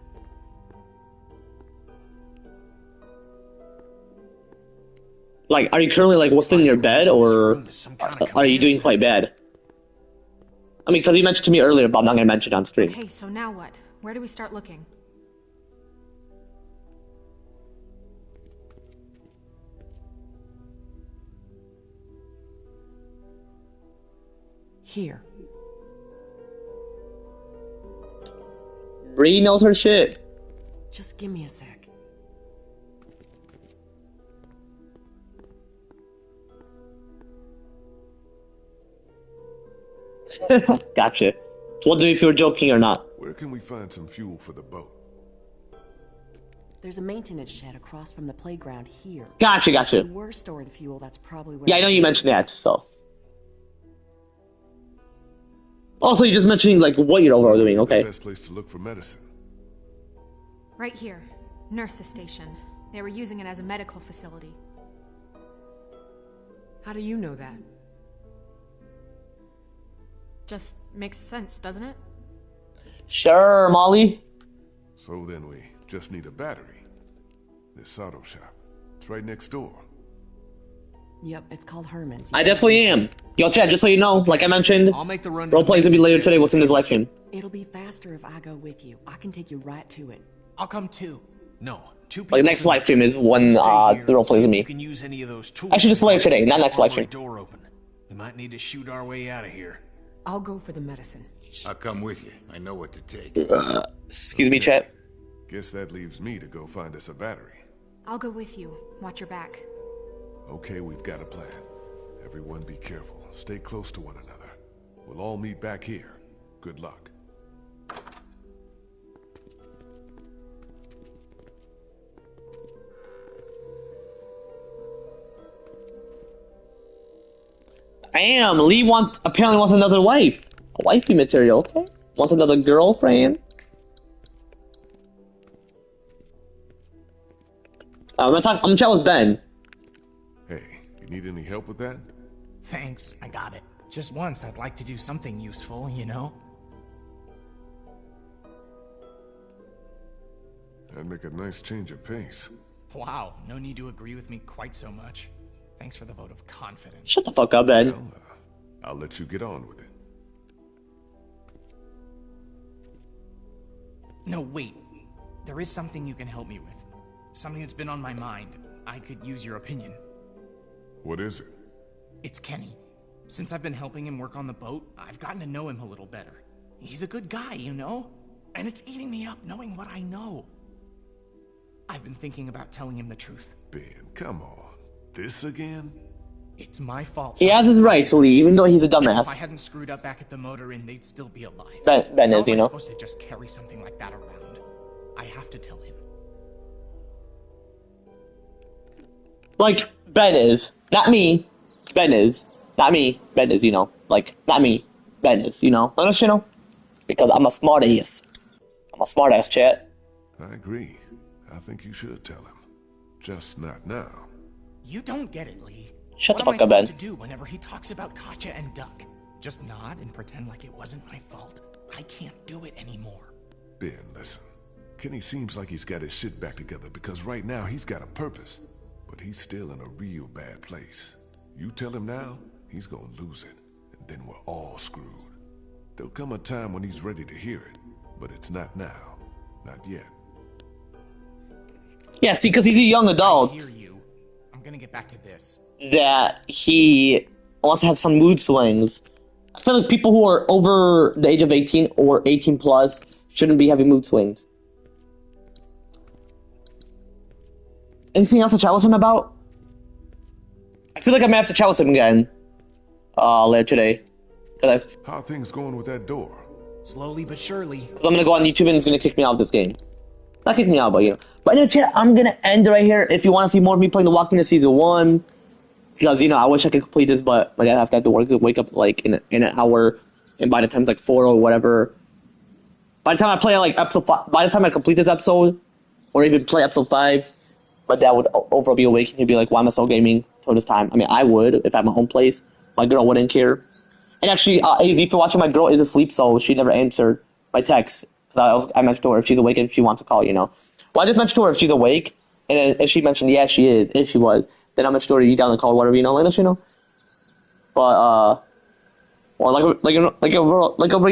Like, are you currently like what's in your bed, or are you doing quite bad? I mean, because you mentioned to me earlier, but I'm not gonna mention it on stream. Okay, so now what? Where do we start looking? Here. Bree knows her shit. Just give me a sec. Gotcha. So wondering if you're joking or not. Where can we find some fuel for the boat? There's a maintenance shed across from the playground here. Gotcha. If we were storing fuel, that's probably where... Yeah, I know you mentioned that, so. Also, you're just mentioning, like, what you're overall doing, okay. The best place to look for medicine. Right here. Nurse's station. They were using it as a medical facility. How do you know that? Just makes sense, doesn't it? Sure, Molly. So then we just need a battery. This auto shop. It's right next door. Yep, it's called Herman's. I definitely am. Yo, Chad, just so you know, like I mentioned, I'll make the run. To the roleplay's gonna be later ship today. We'll if send this you- live stream. It'll be faster if I go with you. I can take you right to it. I'll come too. No, two people. Like next live stream is when the roleplay's gonna You be. can use any of those tools. Actually, just later today, to not get next that live stream. armory door open. We might need to shoot our way out of here. I'll go for the medicine. I'll come with you. I know what to take. Excuse me, chat. Guess that leaves me to go find us a battery. I'll go with you. Watch your back. Okay, we've got a plan. Everyone be careful. Stay close to one another. We'll all meet back here. Good luck. Damn, Lee apparently wants another wife. A wifey material, okay. Wants another girlfriend. I'm gonna chat with Ben. Hey, you need any help with that? Thanks, I got it. Just once, I'd like to do something useful, you know? That'd make a nice change of pace. Wow, no need to agree with me quite so much. Thanks for the vote of confidence. Shut the fuck up, Ben. Well, I'll let you get on with it. No, wait. There is something you can help me with. Something that's been on my mind. I could use your opinion. What is it? It's Kenny. Since I've been helping him work on the boat, I've gotten to know him a little better. He's a good guy, you know? And it's eating me up knowing what I know. I've been thinking about telling him the truth. Ben, come on. This again? It's my fault. He has his rights, Lee, even though he's a If I dumbass. hadn't screwed up back at the motor inn, they'd still be alive. Ben How is, you am I know. supposed to just carry something like that around? I have to tell him. Like, Ben is. Not me. Ben is. Not me. Ben is, you know. Like, not me. Ben is, you know. Understand, you know? Because I'm a smartass. I'm a smartass, chat. I agree. I think you should tell him. Just not now. You don't get it, Lee. Shut the What fuck am up, I Ben. supposed to do whenever he talks about Katja and Duck? Just nod and pretend like it wasn't my fault? I can't do it anymore. Ben, listen. Kenny seems like he's got his shit back together because right now he's got a purpose. But he's still in a real bad place. You tell him now, he's gonna lose it. And then we're all screwed. There'll come a time when he's ready to hear it. But it's not now. Not yet. Yeah, see, because he's a young I adult hear you. I'm gonna get back to this. that he wants to have some mood swings. I feel like people who are over the age of 18 or 18 plus shouldn't be having mood swings. Anything else to chat with him about? I feel like I may have to chat with him again later today. Because How are things going with that door? Slowly but surely. I'm going to go on YouTube and it's going to kick me out of this game. Not kick me out, but you know. But anyway, chat, I'm going to end it right here. If you want to see more of me playing The Walking Dead Season 1, because, you know, I wish I could complete this, but my dad have to work, wake up, like, in an hour, and by the time it's, like, 4 or whatever, by the time I play, like, episode 5, by the time I complete this episode, or even play episode 5, my dad would overall be awake, and he'd be like, why am I still gaming till this time? I mean, I would, if I had my own place. My girl wouldn't care. And actually, AZ, for watching, my girl is asleep, so she never answered my text. I mentioned to her if she's awake and if she wants to call, you know. Well, I just mentioned to her if she's awake, and then if she mentioned, yeah, she is, if she was, then I mentioned to her, you down the call or whatever, you know, like this, you know. But, or like you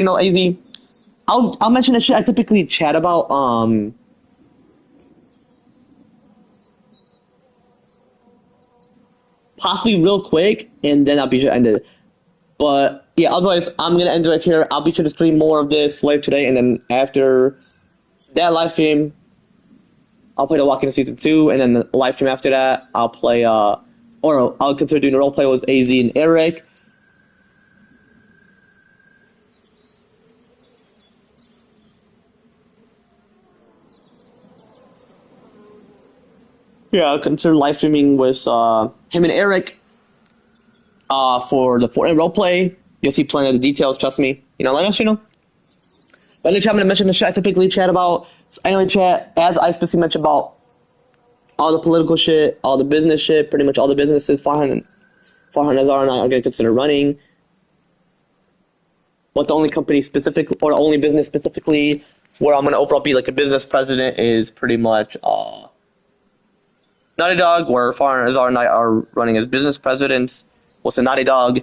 know, AZ, I'll mention the shit I typically chat about, possibly real quick, and then I'll be sure to end it. But yeah, otherwise, I'm gonna end it right here. I'll be sure to stream more of this later today, and then after that live stream, I'll play The Walking Dead Season 2, and then the live stream after that, I'll play, or I'll consider doing a roleplay with AZ and Eric. Yeah, I'll consider live streaming with him and Eric for the Fortnite roleplay. You'll see plenty of the details, trust me. You know, let us, you know. But in the chat, I'm going to mention the shit I typically chat about. So anyway, chat, as I specifically mentioned about all the political shit, all the business shit, pretty much all the businesses Farhan Azar and I are going to consider running. But the only company specifically, or the only business specifically, where I'm going to overall be like a business president is pretty much Naughty Dog, where Farhan Azar and I are running as business presidents. was a naughty dog.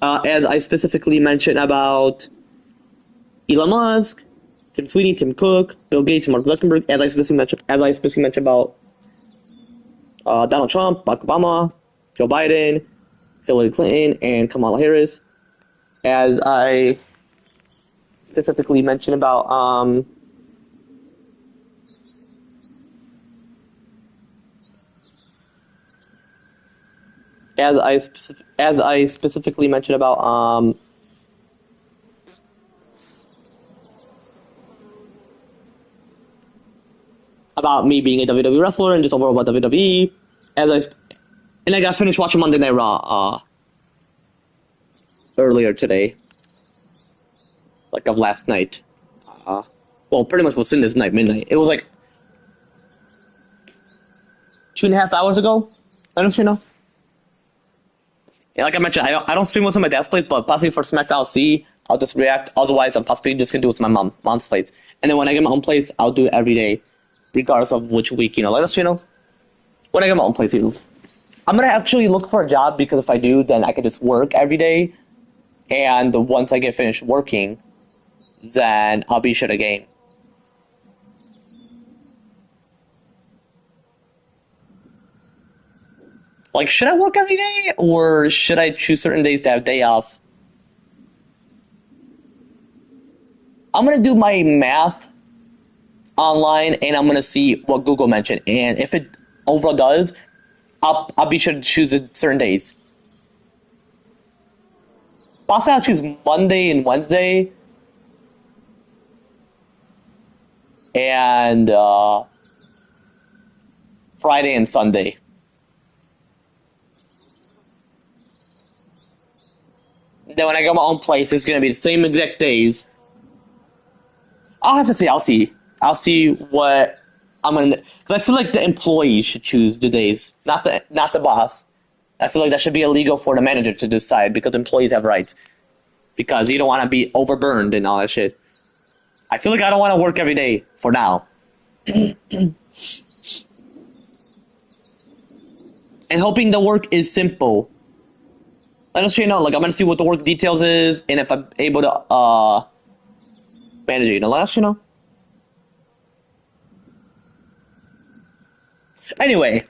As I specifically mentioned about Elon Musk, Tim Sweeney, Tim Cook, Bill Gates, Mark Zuckerberg. As I specifically mentioned about Donald Trump, Barack Obama, Joe Biden, Hillary Clinton, and Kamala Harris. As I specifically mentioned about as I specifically mentioned about me being a WWE wrestler and just overall about WWE. And I got finished watching Monday Night Raw earlier today, like of last night. Well, pretty much was in this night, midnight. It was like 2.5 hours ago. I don't know. Yeah, like I mentioned, I don't stream most of my dad's plays, but possibly for SmackDown C, I'll just react. Otherwise, I'm possibly just gonna do it with my mom's plays. And then when I get my own plays, I'll do it every day, regardless of which week. Let us when I get my own plays. I'm gonna actually look for a job because if I do, then I can just work every day. And once I get finished working, then I'll be sure to game. Like, should I work every day, or should I choose certain days to have day offs? I'm going to do my math online, and I'm going to see what Google mentioned. And if it overall does, I'll be sure to choose certain days. Possibly I'll choose Monday and Wednesday. And Friday and Sunday. Then when I go my own place, it's gonna be the same exact days. I'll have to see. I'll see what I'm gonna. Because I feel like the employee should choose the days, not the boss. I feel like that should be illegal for the manager to decide because employees have rights. Because you don't want to be overburned and all that shit. I feel like I don't want to work every day for now. And hoping the work is simple. Let us know. Like, I'm gonna see what the work details is, and if I'm able to manage it. Let us know. Anyway.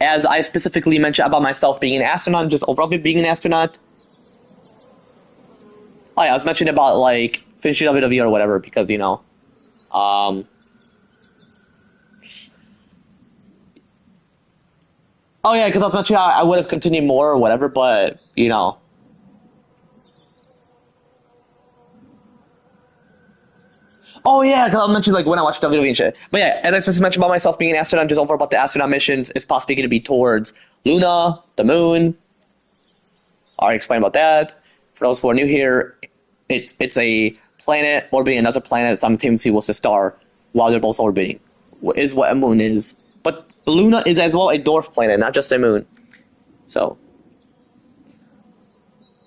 As I specifically mentioned about myself being an astronaut, just overall being an astronaut. Oh yeah, I was mentioning about like finishing WWE or whatever because Oh yeah, because I was mentioning I would have continued more or whatever, but Oh yeah, because I mentioned like when I watched WWE and shit. But yeah, as I specifically mentioned about myself being an astronaut, just over about the astronaut missions, it's possibly going to be towards Luna, the moon. I already explained about that. For those who are new here, it's a planet orbiting another planet simultaneously with a star while they're both orbiting. Is what a moon is. But Luna is as well a dwarf planet, not just a moon. So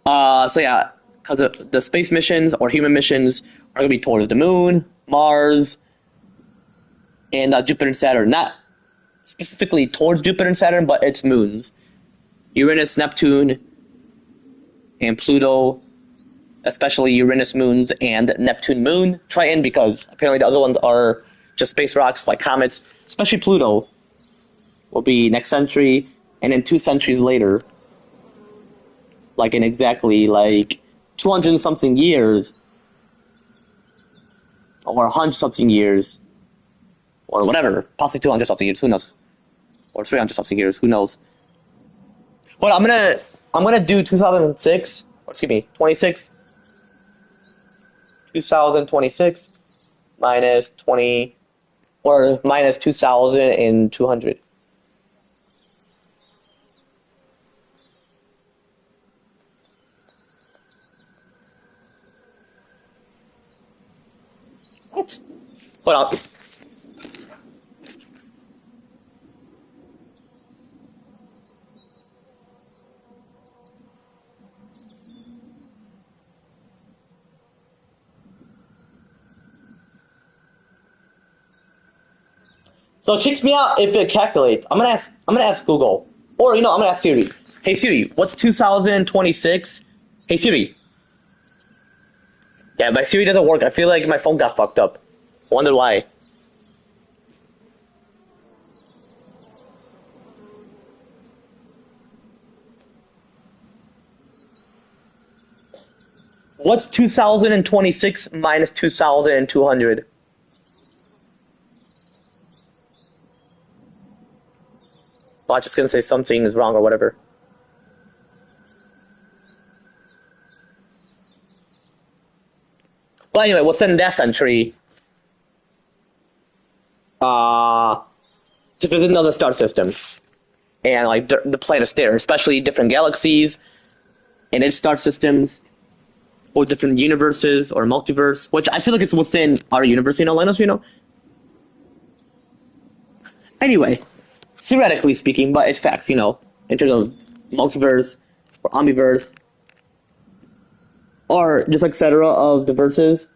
yeah, because the space missions or human missions are going to be towards the moon, Mars, and Jupiter and Saturn. Not specifically towards Jupiter and Saturn, but its moons. Uranus, Neptune, and Pluto, especially Uranus moons and Neptune moon. Triton, because apparently the other ones are just space rocks like comets. Especially Pluto will be next century, and then 2 centuries later, like in exactly like 200 and something years, or 100 something years, or whatever, possibly 200 something years, who knows, or 300 something years, who knows. But I'm gonna do 2006, or excuse me, 26, 2026 minus 20, or minus 2,200. What? Hold on. So it kicks me out if it calculates. I'm gonna ask Google. Or I'm gonna ask Siri. Hey Siri, what's 2026? Hey Siri. Yeah, my Siri doesn't work. I feel like my phone got fucked up. I wonder why. What's 2026 minus 2200? Well, I'm just gonna say something is wrong or whatever. But anyway, within that century, to visit another star system, and like the planet there, especially different galaxies and its star systems, or different universes or multiverse, which I feel like it's within our universe, Linus, Anyway, theoretically speaking, but it's facts, in terms of multiverse or omniverse, or just etc. of the verses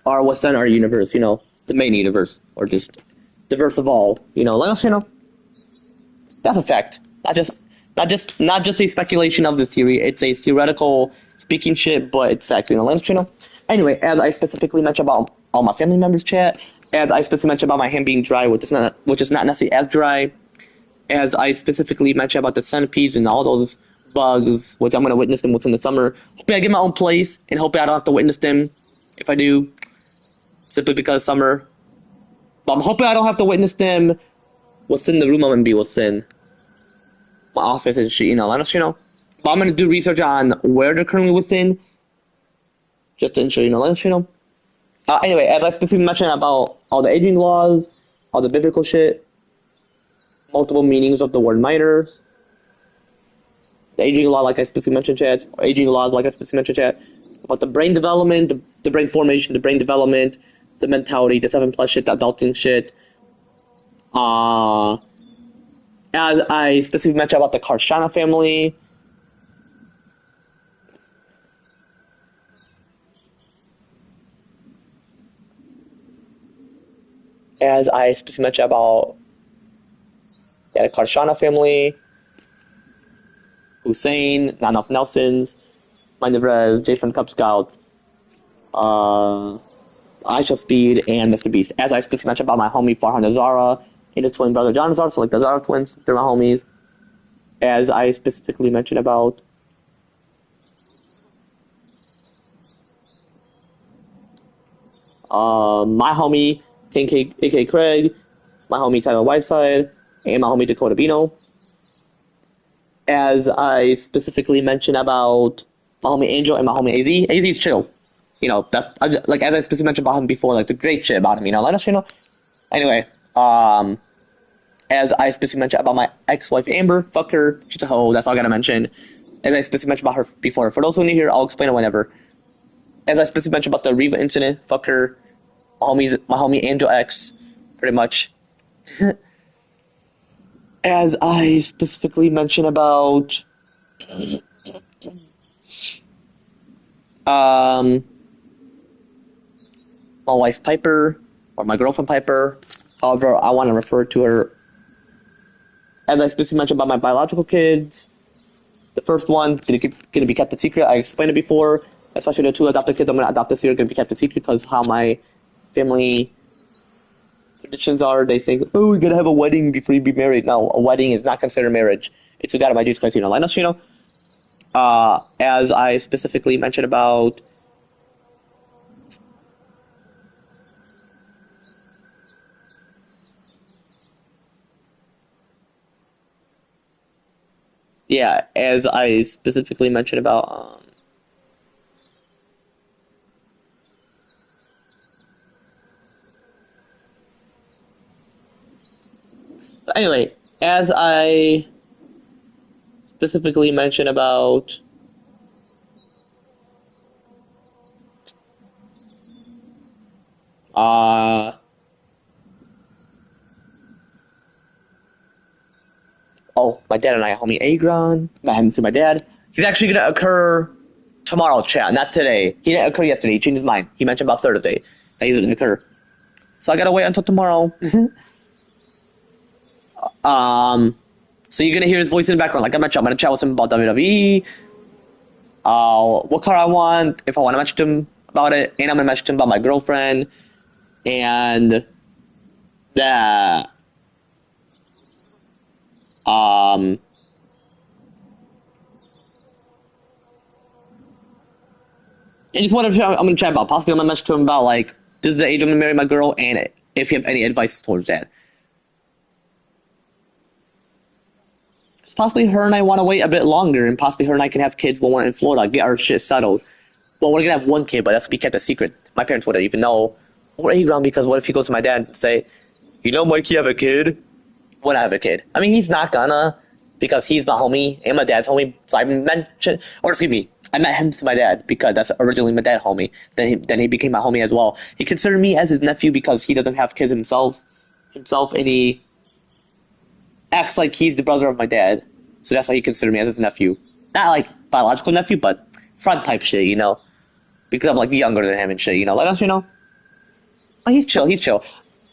are within our universe, the main universe, or just the verse of all, Linus, that's a fact. Not just a speculation of the theory. It's a theoretical speaking shit, but it's fact. Linus, Anyway, as I specifically mentioned about all my family members' chat, as I specifically mentioned about my hand being dry, which is not necessarily as dry, as I specifically mentioned about the centipedes and all those bugs, which I'm going to witness them within the summer. Hopefully I get my own place, and hopefully I don't have to witness them if I do, simply because summer. But I'm hoping I don't have to witness them within the room I'm going to be within. My office and shit, Linus, But I'm going to do research on where they're currently within, just to ensure, Linus, Anyway, as I specifically mentioned about all the aging laws, all the biblical shit, multiple meanings of the word minors, the aging law, like I specifically mentioned, chat, or aging laws, like I specifically mentioned, chat, about the brain development, the brain formation, the brain development, the mentality, the 7+ shit, the adulting shit, as I specifically mentioned about the Karshana family, as I specifically mentioned about the Karshana family, Hussein, not enough Nelsons, Minderez, Jay from Cub Scouts, Aisha Speed, and Mr. Beast. As I specifically mentioned about my homie Farhan Azara and his twin brother John Azara, so like the Azara twins, they're my homies. As I specifically mentioned about my homie King A.K. Craig, my homie Tyler Whiteside, and my homie Dakota Bino. As I specifically mentioned about my homie Angel and my homie AZ. AZ's chill. That's, like, as I specifically mentioned about him before, like, the great shit about him, let us, Anyway, as I specifically mentioned about my ex-wife Amber, fuck her, she's a hoe, that's all I gotta mention. As I specifically mentioned about her before, for those who are new here, I'll explain it whenever. As I specifically mentioned about the Riva incident, fuck her, my homie Angel X, pretty much. As I specifically mentioned about my wife Piper, or my girlfriend Piper, however I want to refer to her. As I specifically mentioned about my biological kids, the first one going to be kept a secret. I explained it before, especially the 2 adopted kids I'm going to adopt this year are going to be kept a secret because how my family traditions are. They think, oh, we're going to have a wedding before you be married. No, a wedding is not considered marriage. It's without my Jesus Christ, Linus, as I specifically mentioned about as I specifically mentioned about anyway, as I specifically mentioned about my dad and I, homie Agron. I haven't seen my dad. He's actually going to occur tomorrow, chat, not today. He didn't occur yesterday. He changed his mind. He mentioned about Thursday that he's going to occur. So I got to wait until tomorrow. So you're gonna hear his voice in the background. Like I mentioned, I'm gonna chat with him about WWE. What car I want, if I want to message him about it, and I'm gonna message him about my girlfriend, and that. And just whatever I'm gonna chat about. Possibly I'm gonna message to him about like, this is the age I'm gonna marry my girl, and if you have any advice towards that. Because possibly her and I want to wait a bit longer, and possibly her and I can have kids when we're in Florida, get our shit settled. Well, we're gonna have one kid, but that's to be kept a secret. My parents wouldn't even know, or Abraham, because what if he goes to my dad and say, you know, Mike, you have a kid? When I have a kid. I mean, he's not gonna, because he's my homie and my dad's homie. So I mentioned, or excuse me, I met him to my dad because that's originally my dad's homie. Then he became my homie as well. He considered me as his nephew because he doesn't have kids himself, and he acts like he's the brother of my dad. So that's why he considered me as his nephew. Not like biological nephew, but friend type shit, you know, because I'm like younger than him and shit, you know. Let us, you know. Oh, he's chill. He's chill.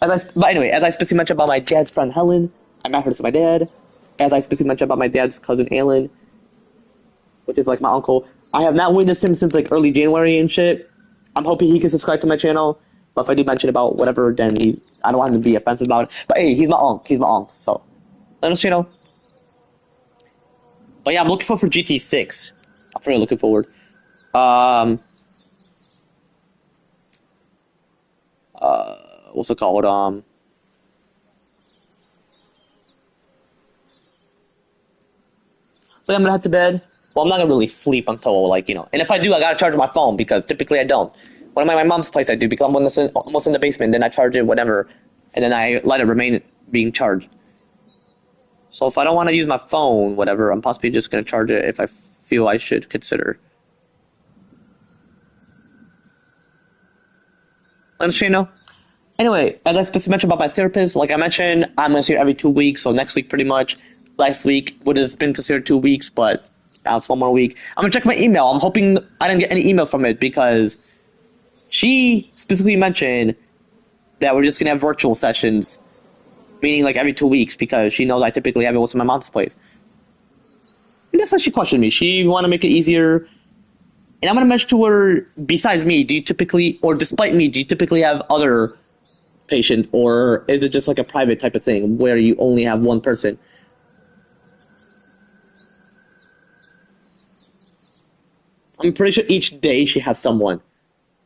But anyway, as I specifically mentioned about my dad's friend Helen, I met her to my dad. As I specifically mentioned about my dad's cousin Alan, which is like my uncle, I have not witnessed him since like early January and shit. I'm hoping he can subscribe to my channel. But if I do mention about whatever, then I don't want him to be offensive about it. But hey, he's my uncle. He's my uncle. So let us, you know. But yeah, I'm looking forward for GT6. I'm really looking forward. What's it called? So I'm gonna head to bed. Well, I'm not gonna really sleep until like, you know. And if I do, I gotta charge my phone because typically I don't. When I'm at my mom's place, I do because I'm almost in the basement. Then I charge it, whatever, and then I let it remain being charged. So if I don't want to use my phone, whatever, I'm possibly just gonna charge it if I feel I should consider. Understand, you know? Anyway, as I specifically mentioned about my therapist, like I mentioned, I'm going to see her every 2 weeks, so next week pretty much. Last week would have been considered 2 weeks, but now it's 1 more week. I'm going to check my email. I'm hoping I didn't get any email from it because she specifically mentioned that we're just going to have virtual sessions, meaning like every 2 weeks, because she knows I typically have it with my mom's place. And that's how she questioned me. She wanted to make it easier. And I'm going to mention to her, besides me, do you typically, or despite me, do you typically have other patient, or is it just like a private type of thing where you only have one person? I'm pretty sure each day she has someone,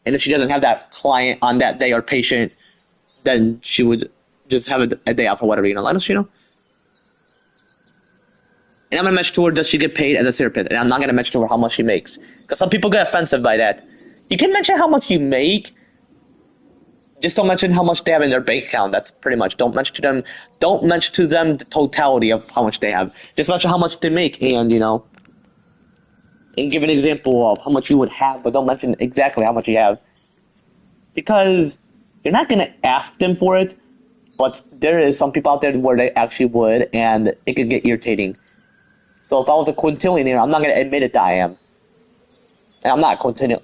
and if she doesn't have that client on that day or patient, then she would just have a day off or whatever, you know. Let us, you know. And I'm gonna mention to her, does she get paid as a therapist? And I'm not gonna mention to her how much she makes, because some people get offensive by that. You can mention how much you make. Just don't mention how much they have in their bank account. That's pretty much. Don't mention to them the totality of how much they have. Just mention how much they make, and you know, and give an example of how much you would have, but don't mention exactly how much you have, because you're not gonna ask them for it. But there is some people out there where they actually would, and it could get irritating. So if I was a quintillionaire, I'm not gonna admit it that I am, and I'm not a quintillionaire.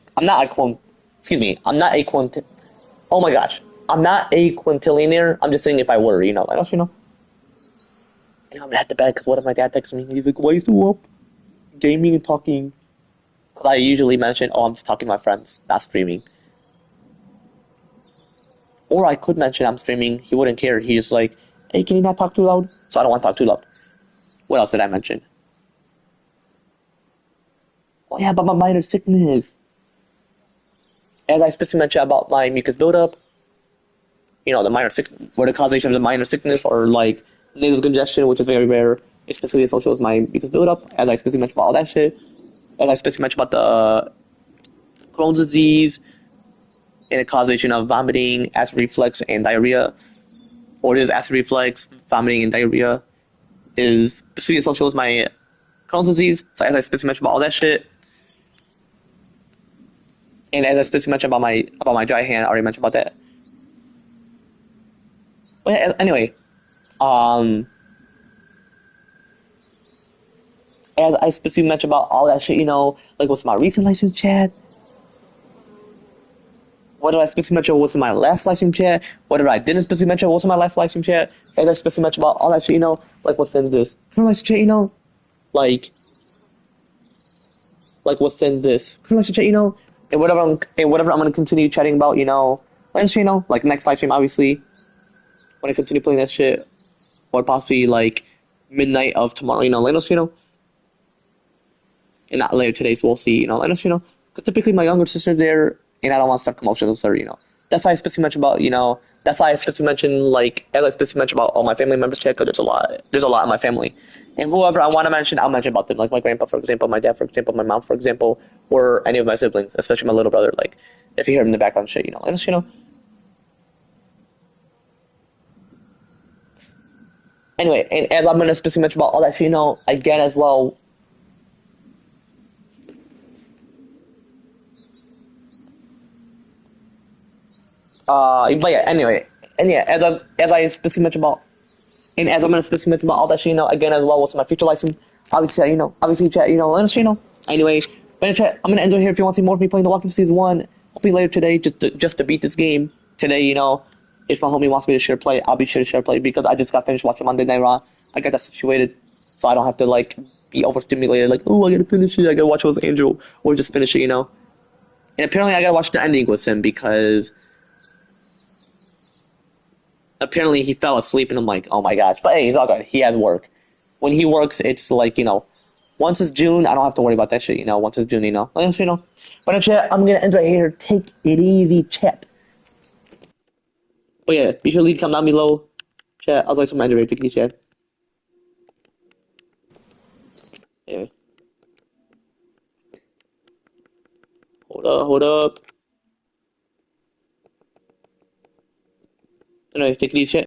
Oh my gosh, I'm not a quintillionaire. I'm just saying if I were, you know, I don't, you know. And I'm at the bed because what if my dad texts me? He's like, "Why are you still up, gaming and talking?" Because I usually mention, "Oh, I'm just talking to my friends, not streaming." Or I could mention I'm streaming. He wouldn't care. He's just like, "Hey, can you not talk too loud?" So I don't want to talk too loud. What else did I mention? Oh yeah, about my minor sickness. As I specifically mentioned about my mucus buildup, you know, the minor sickness, where the causation of the minor sickness, or like nasal congestion, which is very rare, especially associated with my mucus buildup. As I specifically mentioned about all that shit. As I specifically mentioned about the Crohn's disease and the causation of vomiting, acid reflux, and diarrhea, or it is acid reflux, vomiting, and diarrhea, is specifically associated with my Crohn's disease. So as I specifically mentioned about all that shit. And as I specifically mentioned about my dry hand, I already mentioned about that. But yeah, anyway, as I specifically mentioned about all that shit, you know, like what's my recent license chat? What did I specifically mention was in my last live stream chat? What did I didn't specifically mention was in my last live stream chat? As I specifically mentioned about all that shit, like what's in this live stream chat, like what's in this live stream chat, and whatever I'm gonna continue chatting about, live stream, like next live stream, obviously, when I continue playing that shit, or possibly like midnight of tomorrow, let us, and not later today, so we'll see, let us, because typically my younger sister there, and I don't want to start commotion with her, That's why I specifically mentioned about, that's why I specifically mentioned, like, as I specifically mentioned about all my family members here, because there's a lot in my family. And whoever I want to mention, I'll mention about them, like my grandpa, for example, my dad, for example, my mom, for example, or any of my siblings, especially my little brother, like, if you hear him in the background shit, let us, Anyway, and as I'm going to specifically mention about all that, again as well, but yeah, anyway, and yeah, as I specifically mentioned about, and as I'm gonna specifically mention about all that shit, again as well, what's my future license, obviously, chat, let us, anyway, but chat, I'm gonna end it here. If you want to see more of me playing The Walking Dead Season 1, hopefully later today, just to beat this game today, if my homie wants me to share play, I'll be sure to share play, because I just got finished watching Monday Night Raw. I got that situated, so I don't have to, like, be overstimulated, like, oh, I gotta finish it, I gotta watch it with Angel, or just finish it, And apparently I gotta watch the ending with him, because apparently he fell asleep, and I'm like, oh my gosh. But hey, he's all good. He has work. When he works, it's like, once it's June, I don't have to worry about that shit, Once it's June, But chat, I'm gonna end right here. Take it easy, chat. But yeah, be sure to leave a comment down below. Chat, I was like some end right, take it easy, chat. Anyway. Hold up. Anyway, take it easy, chat.